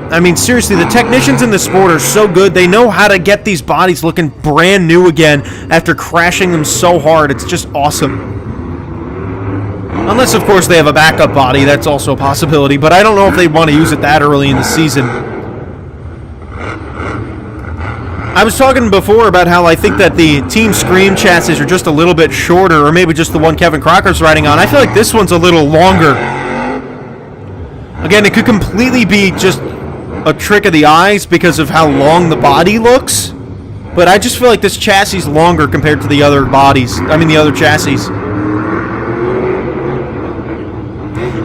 I mean, seriously, the technicians in the sport are so good. They know how to get these bodies looking brand new again after crashing them so hard. It's just awesome. Unless, of course, they have a backup body. That's also a possibility. But I don't know if they want to use it that early in the season. I was talking before about how I think that the Team Scream chassis are just a little bit shorter, or maybe just the one Kevin Crocker's riding on. I feel like this one's a little longer. Again, it could completely be just a trick of the eyes because of how long the body looks, but I just feel like this chassis is longer compared to the other bodies. I mean, the other chassis.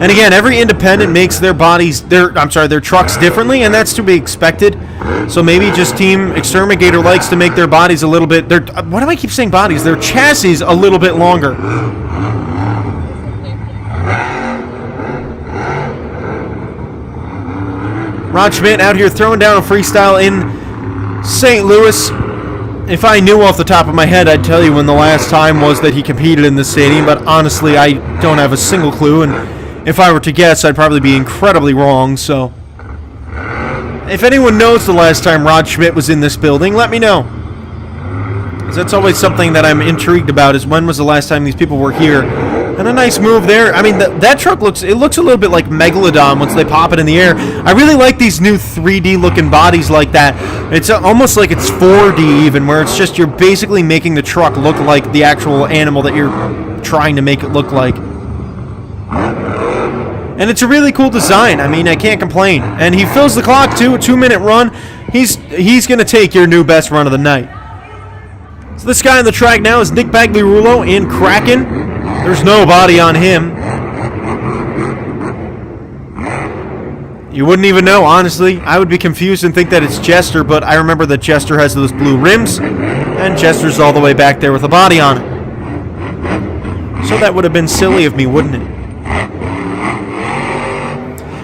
And again, every independent makes their trucks differently, and that's to be expected. So maybe just Team Exterminator likes to make their bodies a little bit. Why do I keep saying bodies? Their chassis a little bit longer. Rod Schmidt out here throwing down a freestyle in St. Louis. If I knew off the top of my head, I'd tell you when the last time was that he competed in the stadium, but honestly, I don't have a single clue, and if I were to guess, I'd probably be incredibly wrong, so if anyone knows the last time Rod Schmidt was in this building, let me know. Because that's always something that I'm intrigued about, is when was the last time these people were here. And a nice move there. I mean, that truck looks a little bit like Megalodon once they pop it in the air. I really like these new 3D looking bodies like that. It's almost like it's 4D even, where it's just you're basically making the truck look like the actual animal that you're trying to make it look like. And it's a really cool design. I mean, I can't complain. And he fills the clock too, a 2-minute run. He's going to take your new best run of the night. So this guy on the track now is Nick Bagliarulo in Kraken. There's no body on him. You wouldn't even know, honestly. I would be confused and think that it's Jester, but I remember that Jester has those blue rims, and Jester's all the way back there with a body on it. So that would have been silly of me, wouldn't it?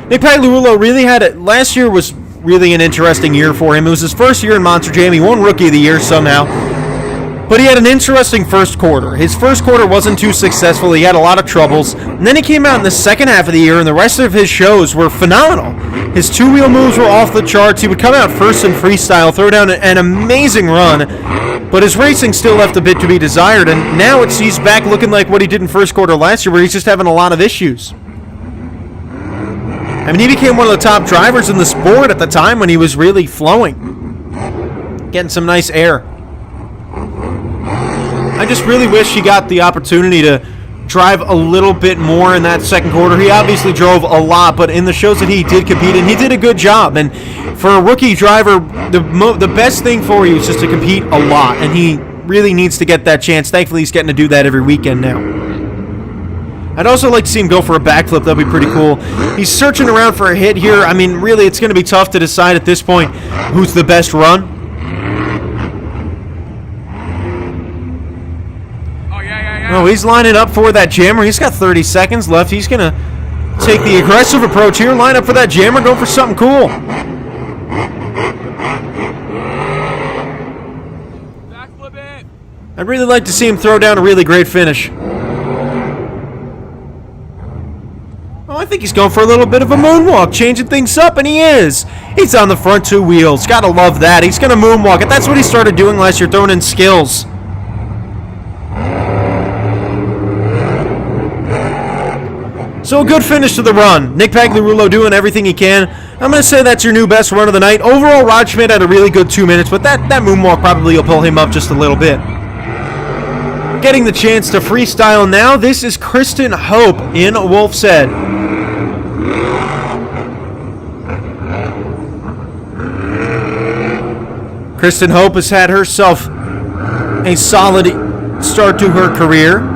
Nick Bagliarulo really had it. Last year was really an interesting year for him. It was his first year in Monster Jam. He won Rookie of the Year somehow. But he had an interesting first quarter. His first quarter wasn't too successful. He had a lot of troubles. And then he came out in the second half of the year, and the rest of his shows were phenomenal. His two-wheel moves were off the charts. He would come out first in freestyle, throw down an amazing run. But his racing still left a bit to be desired. And now he's back looking like what he did in first quarter last year, where he's just having a lot of issues. I mean, he became one of the top drivers in the sport at the time when he was really flowing. Getting some nice air. I just really wish he got the opportunity to drive a little bit more in that second quarter. He obviously drove a lot, but in the shows that he did compete in, he did a good job. And for a rookie driver, the best thing for you is just to compete a lot, and he really needs to get that chance. Thankfully, he's getting to do that every weekend now. I'd also like to see him go for a backflip. That'd be pretty cool. He's searching around for a hit here. I mean, really, it's going to be tough to decide at this point who's the best run. Oh, he's lining up for that jammer. He's got 30 seconds left. He's going to take the aggressive approach here, line up for that jammer, go for something cool. Backflip it. I'd really like to see him throw down a really great finish. Oh, I think he's going for a little bit of a moonwalk, changing things up, and he is. He's on the front two wheels. Gotta love that. He's going to moonwalk it. That's what he started doing last year, throwing in skills. So a good finish to the run. Nick Pagliarulo doing everything he can. I'm going to say that's your new best run of the night. Overall, Rod Schmidt had a really good 2 minutes, but that moonwalk probably will pull him up just a little bit. Getting the chance to freestyle now, this is Kristen Hope in Wolf's Head. Kristen Hope has had herself a solid start to her career.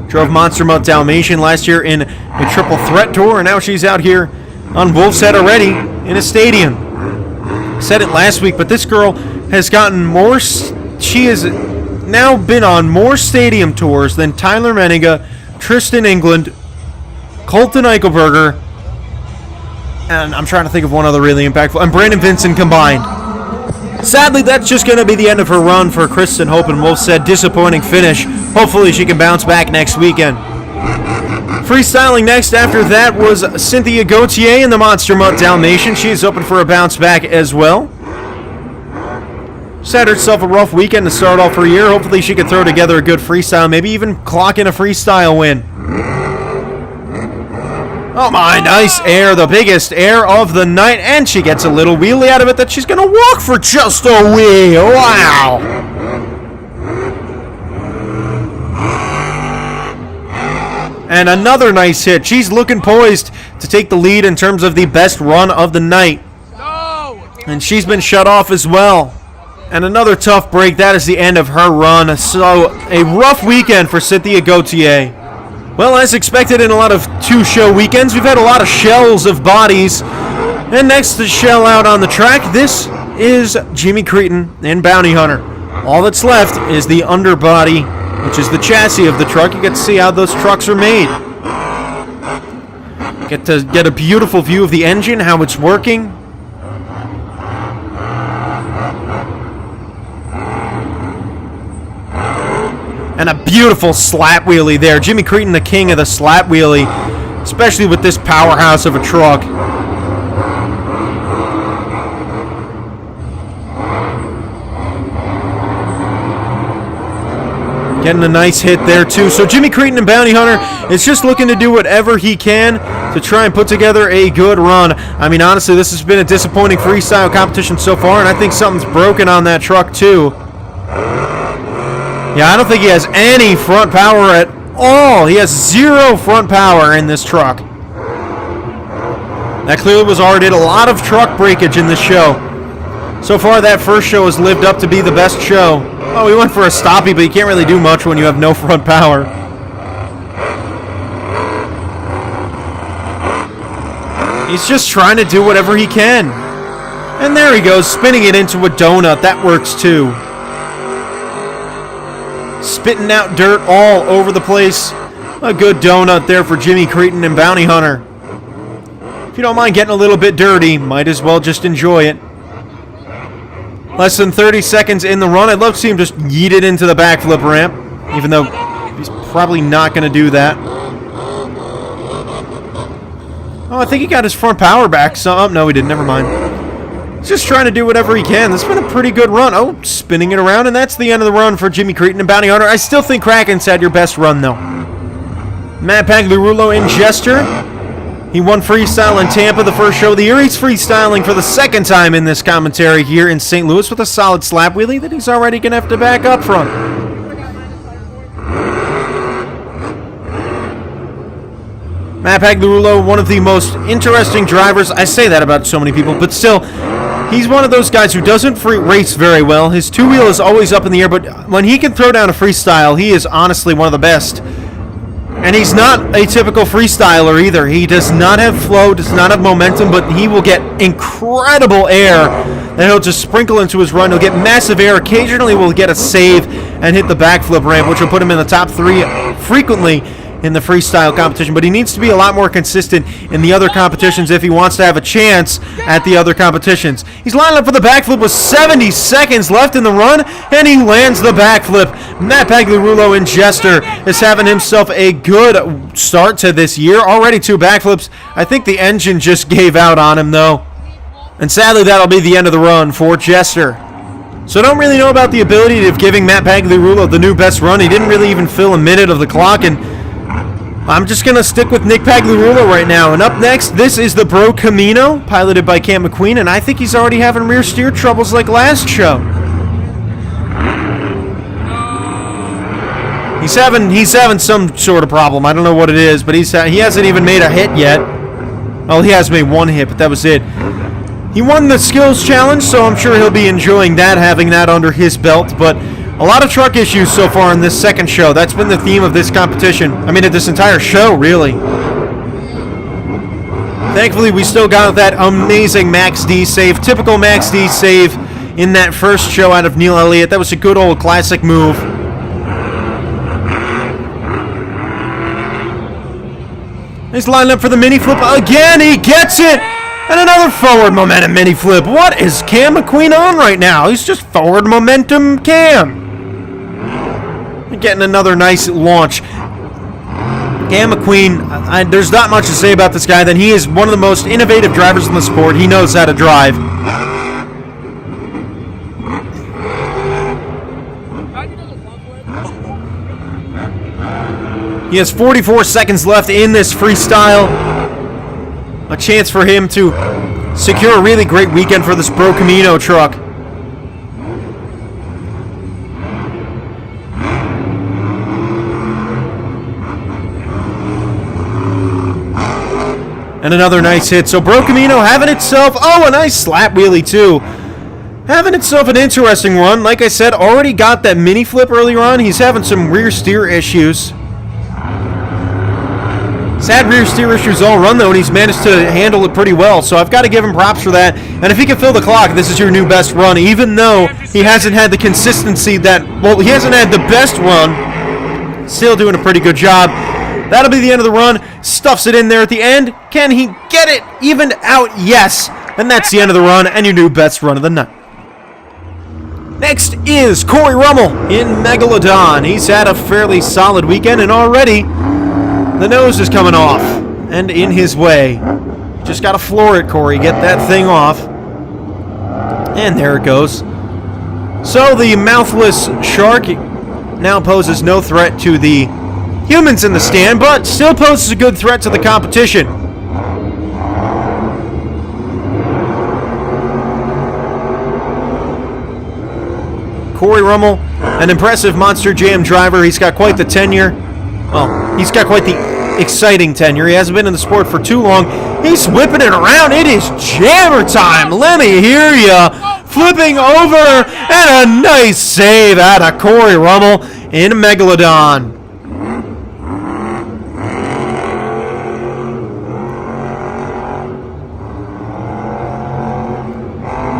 Drove Monster Mutt Dalmatian last year in a triple threat tour, and now she's out here on Wolf's Head already in a stadium. Said it last week, but this girl has gotten more. She has now been on more stadium tours than Tyler Menninga, Tristan England, Colton Eichelberger, and I'm trying to think of one other really impactful, and Brandon Vincent combined. Sadly, that's just going to be the end of her run for Kristen Hope and Wolf's Head. Disappointing finish. Hopefully she can bounce back next weekend. Freestyling next after that was Cynthia Gauthier in the Monster Mutt Dalmatian. She's hoping for a bounce back as well. She's had herself a rough weekend to start off her year. Hopefully she can throw together a good freestyle, maybe even clock in a freestyle win. Oh my, nice air, the biggest air of the night, and she gets a little wheelie out of it that she's going to walk for just a wee. Wow. And another nice hit. She's looking poised to take the lead in terms of the best run of the night. And she's been shut off as well. And another tough break. That is the end of her run. So a rough weekend for Cynthia Gauthier. Well, as expected in a lot of two-show weekends, we've had a lot of shells of bodies. And next to shell out on the track, this is Jimmy Cretin in Bounty Hunter. All that's left is the underbody, which is the chassis of the truck. You get to see how those trucks are made. Get to get a beautiful view of the engine, how it's working. And a beautiful slap wheelie there. Jimmy Cretin, the king of the slap wheelie, especially with this powerhouse of a truck. Getting a nice hit there, too. So Jimmy Cretin and Bounty Hunter is just looking to do whatever he can to try and put together a good run. I mean, honestly, this has been a disappointing freestyle competition so far, and I think something's broken on that truck, too. Yeah, I don't think he has any front power at all. He has zero front power in this truck. That clearly was already a lot of truck breakage in this show. So far, that first show has lived up to be the best show. Oh, we went for a stoppie, but you can't really do much when you have no front power. He's just trying to do whatever he can. And there he goes, spinning it into a donut. That works too. Spitting out dirt all over the place. A good donut there for Jimmy Cretin and Bounty Hunter. If you don't mind getting a little bit dirty, might as well just enjoy it. Less than 30 seconds in the run. I'd love to see him just yeet it into the backflip ramp, even though he's probably not going to do that. Oh, I think he got his front power back. So, no, he didn't. Never mind. He's just trying to do whatever he can. This has been a pretty good run. Oh, spinning it around, and that's the end of the run for Jimmy Cretin and Bounty Hunter. I still think Kraken's had your best run, though. Matt Pagliarulo in Jester. He won freestyle in Tampa the first show of the year. He's freestyling for the second time in this commentary here in St. Louis with a solid slap wheelie that he's already going to have to back up from. Matt Pagliarulo, one of the most interesting drivers. I say that about so many people, but still, he's one of those guys who doesn't race very well. His two-wheel is always up in the air, but when he can throw down a freestyle, he is honestly one of the best. And he's not a typical freestyler either. He does not have flow, does not have momentum, but he will get incredible air that he'll just sprinkle into his run. He'll get massive air. Occasionally will get a save and hit the backflip ramp, which will put him in the top 3 frequently in the freestyle competition, but he needs to be a lot more consistent in the other competitions if he wants to have a chance at the other competitions. He's lining up for the backflip with 70 seconds left in the run, and he lands the backflip. Matt Pagliarulo in Jester is having himself a good start to this year. Already 2 backflips. I think the engine just gave out on him, though. And sadly, that'll be the end of the run for Jester. So I don't really know about the ability of giving Matt Pagliarulo the new best run. He didn't really even fill a minute of the clock, and I'm just going to stick with Nick Pagliarulo right now. And up next, this is the Bro Camino, piloted by Cam McQueen, and I think he's already having rear steer troubles like last show. He's having some sort of problem. I don't know what it is, but he hasn't even made a hit yet. Well, he has made 1 hit, but that was it. He won the skills challenge, so I'm sure he'll be enjoying that, having that under his belt, but a lot of truck issues so far in this second show. That's been the theme of this competition. I mean, of this entire show, really. Thankfully, we still got that amazing Max D save. Typical Max D save in that first show out of Neil Elliott. That was a good old classic move. He's lining up for the mini flip again. He gets it. And another forward momentum mini flip. What is Cam McQueen on right now? He's just forward momentum Cam. Getting another nice launch. Cam McQueen, there's not much to say about this guy. Then he is one of the most innovative drivers in the sport. He knows how to drive. He has 44 seconds left in this freestyle. A chance for him to secure a really great weekend for this Bro Camino truck. And another nice hit. So Bro Camino having itself, a nice slap wheelie too. Having itself an interesting run. Like I said, already got that mini flip earlier on. He's having some rear steer issues. He's had rear steer issues all run though, and he's managed to handle it pretty well. So I've got to give him props for that. And if he can fill the clock, this is your new best run. Even though he hasn't had the consistency he hasn't had the best run. Still doing a pretty good job. That'll be the end of the run. Stuffs it in there at the end. Can he get it evened out? Yes. And that's the end of the run and your new best run of the night. Next is Corey Rummel in Megalodon. He's had a fairly solid weekend, and already the nose is coming off and in his way. Just got to floor it, Corey. Get that thing off. And there it goes. So the mouthless shark now poses no threat to the humans in the stand, but still poses a good threat to the competition. Corey Rummel, an impressive Monster Jam driver. He's got quite the tenure. Well, he's got quite the exciting tenure. He hasn't been in the sport for too long. He's whipping it around. It is jammer time. Let me hear ya. Flipping over, and a nice save out of Corey Rummel in Megalodon.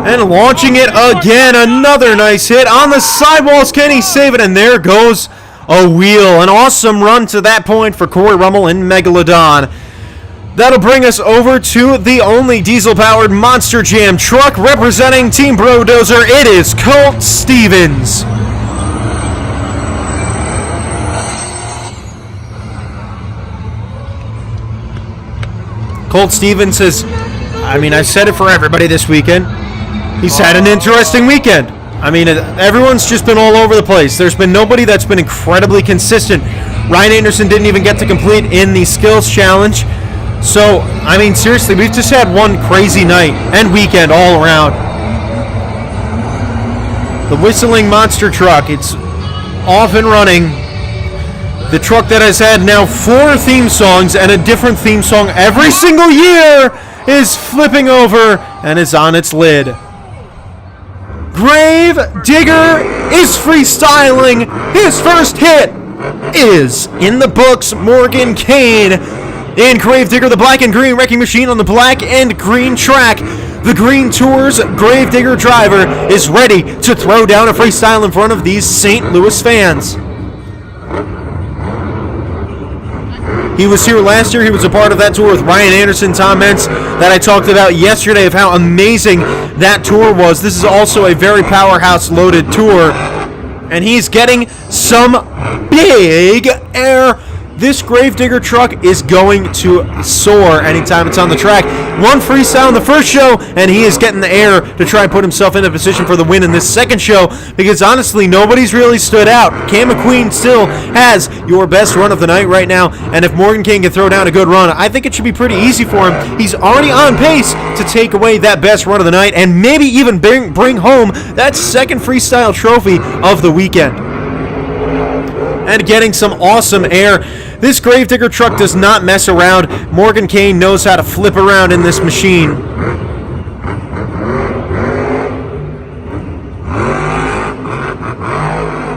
And launching it again, another nice hit on the sidewalls. Can he save it? And there goes a wheel. An awesome run to that point for Corey Rummel in Megalodon. That'll bring us over to the only diesel-powered Monster Jam truck representing Team Brodozer. It is Colt Stevens. Colt Stevens has, I've said it for everybody this weekend. He's had an interesting weekend. Everyone's just been all over the place. There's been nobody that's been incredibly consistent. Ryan Anderson didn't even get to complete in the skills challenge. So, seriously, we've just had one crazy night and weekend all around. The whistling monster truck, it's off and running. The truck that has had now 4 theme songs and a different theme song every single year is flipping over and is on its lid. Grave Digger is freestyling. His first hit is in the books. Morgan Kane in Grave Digger, the black and green wrecking machine on the black and green track. The Green Tours Grave Digger driver is ready to throw down a freestyle in front of these St. Louis fans. He was here last year. He was a part of that tour with Ryan Anderson, Tom Meents, that I talked about yesterday of how amazing that tour was. This is also a very powerhouse-loaded tour, and he's getting some big air. This Grave Digger truck is going to soar anytime it's on the track. One freestyle in the first show, and he is getting the air to try and put himself in a position for the win in this second show, because honestly, nobody's really stood out. Cam McQueen still has your best run of the night right now, and if Morgan Kane can throw down a good run, I think it should be pretty easy for him. He's already on pace to take away that best run of the night, and maybe even bring home that second freestyle trophy of the weekend. And getting some awesome air. This Grave Digger truck does not mess around. Morgan Kane knows how to flip around in this machine.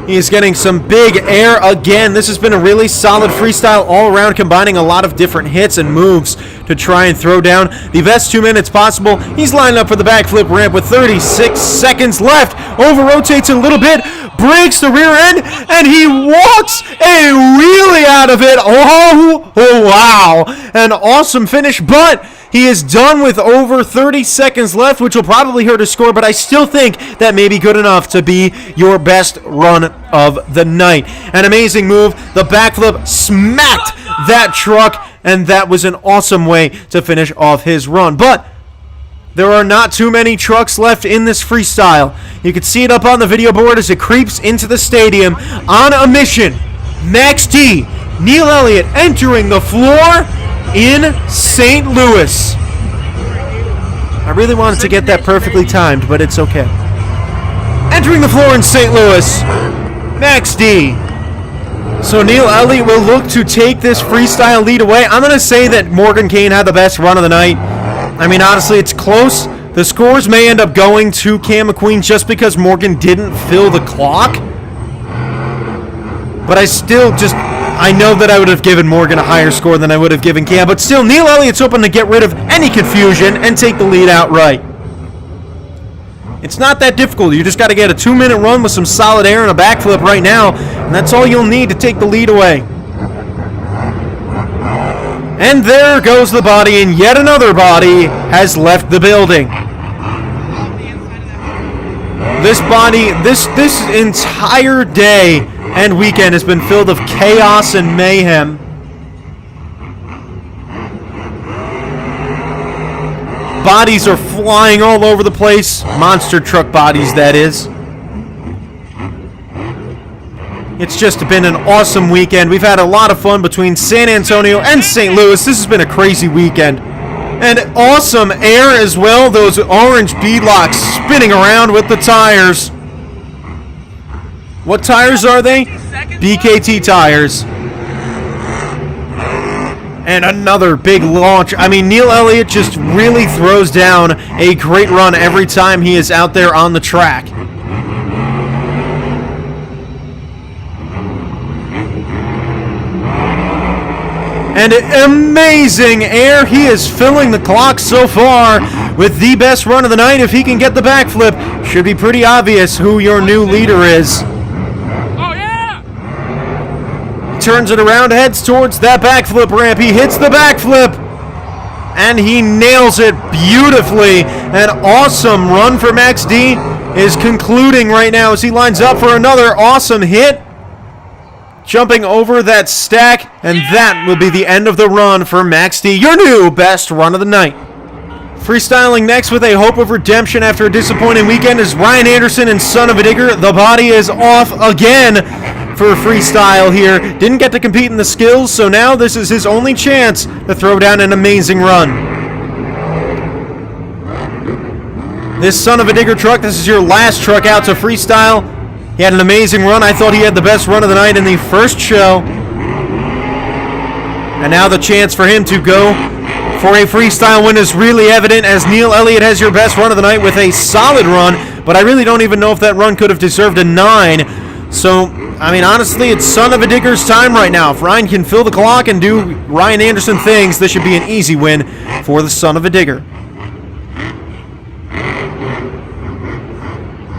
He is getting some big air again. This has been a really solid freestyle all around, combining a lot of different hits and moves to try and throw down the best 2 minutes possible. He's lined up for the backflip ramp with 36 seconds left. Over-rotates a little bit, breaks the rear end, and he walks a wheelie out of it. Oh, wow. An awesome finish, but he is done with over 30 seconds left, which will probably hurt his score, but I still think that may be good enough to be your best run of the night. An amazing move. The backflip smacked that truck, and that was an awesome way to finish off his run. But there are not too many trucks left in this freestyle. You can see it up on the video board as it creeps into the stadium on a mission. Max D, Neil Elliott entering the floor in St. Louis. I really wanted to get that perfectly timed, but it's okay. Entering the floor in St. Louis, Max D. So Neil Elliott will look to take this freestyle lead away. I'm going to say that Morgan Kane had the best run of the night. I mean, honestly, it's close. The scores may end up going to Cam McQueen just because Morgan didn't fill the clock. But I know that I would have given Morgan a higher score than I would have given Cam. But still, Neil Elliott's hoping to get rid of any confusion and take the lead outright. It's not that difficult. You just got to get a 2-minute run with some solid air and a backflip right now, and that's all you'll need to take the lead away. And there goes the body, and yet another body has left the building. This body, this entire day and weekend has been filled with chaos and mayhem. Bodies are flying all over the place. Monster truck bodies, that is. It's just been an awesome weekend. We've had a lot of fun between San Antonio and St. Louis. This has been a crazy weekend. And awesome air as well. Those orange beadlocks spinning around with the tires. What tires are they? BKT tires. And another big launch. I mean, Neil Elliott just really throws down a great run every time he is out there on the track. And amazing air. He is filling the clock so far with the best run of the night. If he can get the backflip, should be pretty obvious who your new leader is. Oh, yeah! Turns it around, heads towards that backflip ramp. He hits the backflip, and he nails it beautifully. An awesome run for Max D is concluding right now as he lines up for another awesome hit. Jumping over that stack, and that will be the end of the run for Max D, your new best run of the night. Freestyling next with a hope of redemption after a disappointing weekend is Ryan Anderson and Son of a Digger. The body is off again for freestyle here. Didn't get to compete in the skills, so now this is his only chance to throw down an amazing run. This Son of a Digger truck, this is your last truck out to freestyle. He had an amazing run. I thought he had the best run of the night in the first show. And now the chance for him to go for a freestyle win is really evident, as Neil Elliott has your best run of the night with a solid run, but I really don't even know if that run could have deserved a 9. So, I mean, honestly, it's Son of a Digger's time right now. If Ryan can fill the clock and do Ryan Anderson things, this should be an easy win for the Son of a Digger.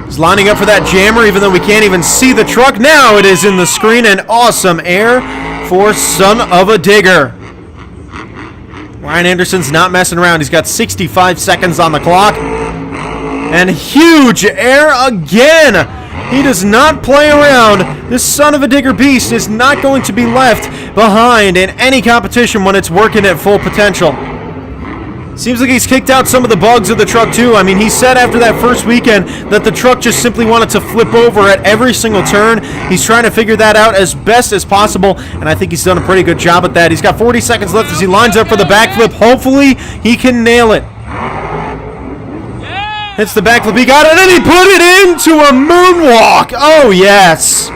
He's lining up for that jammer, even though we can't even see the truck. Now it is in the screen, and awesome air for Son of a Digger. Ryan Anderson's not messing around. He's got 65 seconds on the clock. And huge air again. He does not play around. This Son of a Digger beast is not going to be left behind in any competition when it's working at full potential. Seems like he's kicked out some of the bugs of the truck too. I mean, he said after that first weekend that the truck just simply wanted to flip over at every single turn. He's trying to figure that out as best as possible, and I think he's done a pretty good job at that. He's got 40 seconds left as he lines up for the backflip. Hopefully, he can nail it. Hits the backflip, he got it, and he put it into a moonwalk. Oh, yes.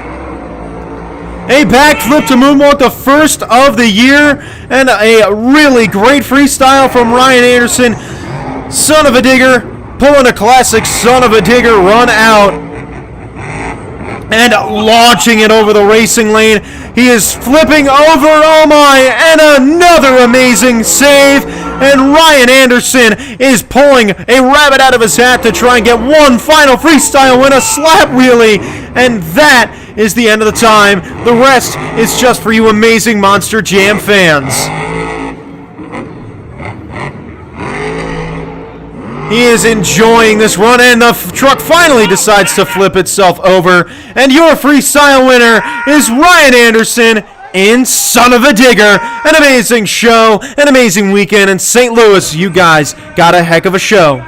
A backflip to moonwalk, the first of the year, and a really great freestyle from Ryan Anderson. Son of a Digger, pulling a classic Son of a Digger run out and launching it over the racing lane. He is flipping over, oh my, and another amazing save. And Ryan Anderson is pulling a rabbit out of his hat to try and get one final freestyle win, a slap wheelie. And that is the end of the time. The rest is just for you amazing Monster Jam fans. He is enjoying this run, and the truck finally decides to flip itself over. And your freestyle winner is Ryan Anderson in Son of a Digger. An amazing show, an amazing weekend in St. Louis. You guys got a heck of a show.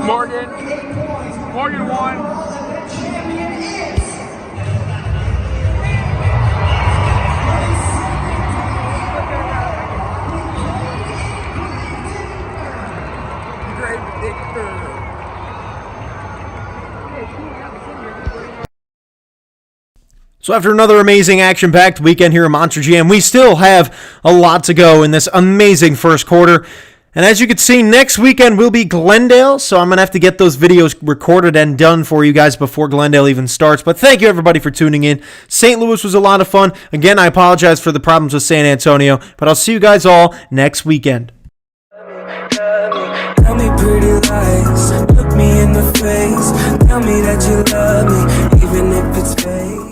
Morgan won. Great victor. So after another amazing action-packed weekend here at Monster Jam, we still have a lot to go in this amazing first quarter. And as you can see, next weekend will be Glendale, so I'm going to have to get those videos recorded and done for you guys before Glendale even starts. But thank you, everybody, for tuning in. St. Louis was a lot of fun. Again, I apologize for the problems with San Antonio, but I'll see you guys all next weekend. Tell me pretty lies, look me in the face, tell me that you love me, even if it's fake.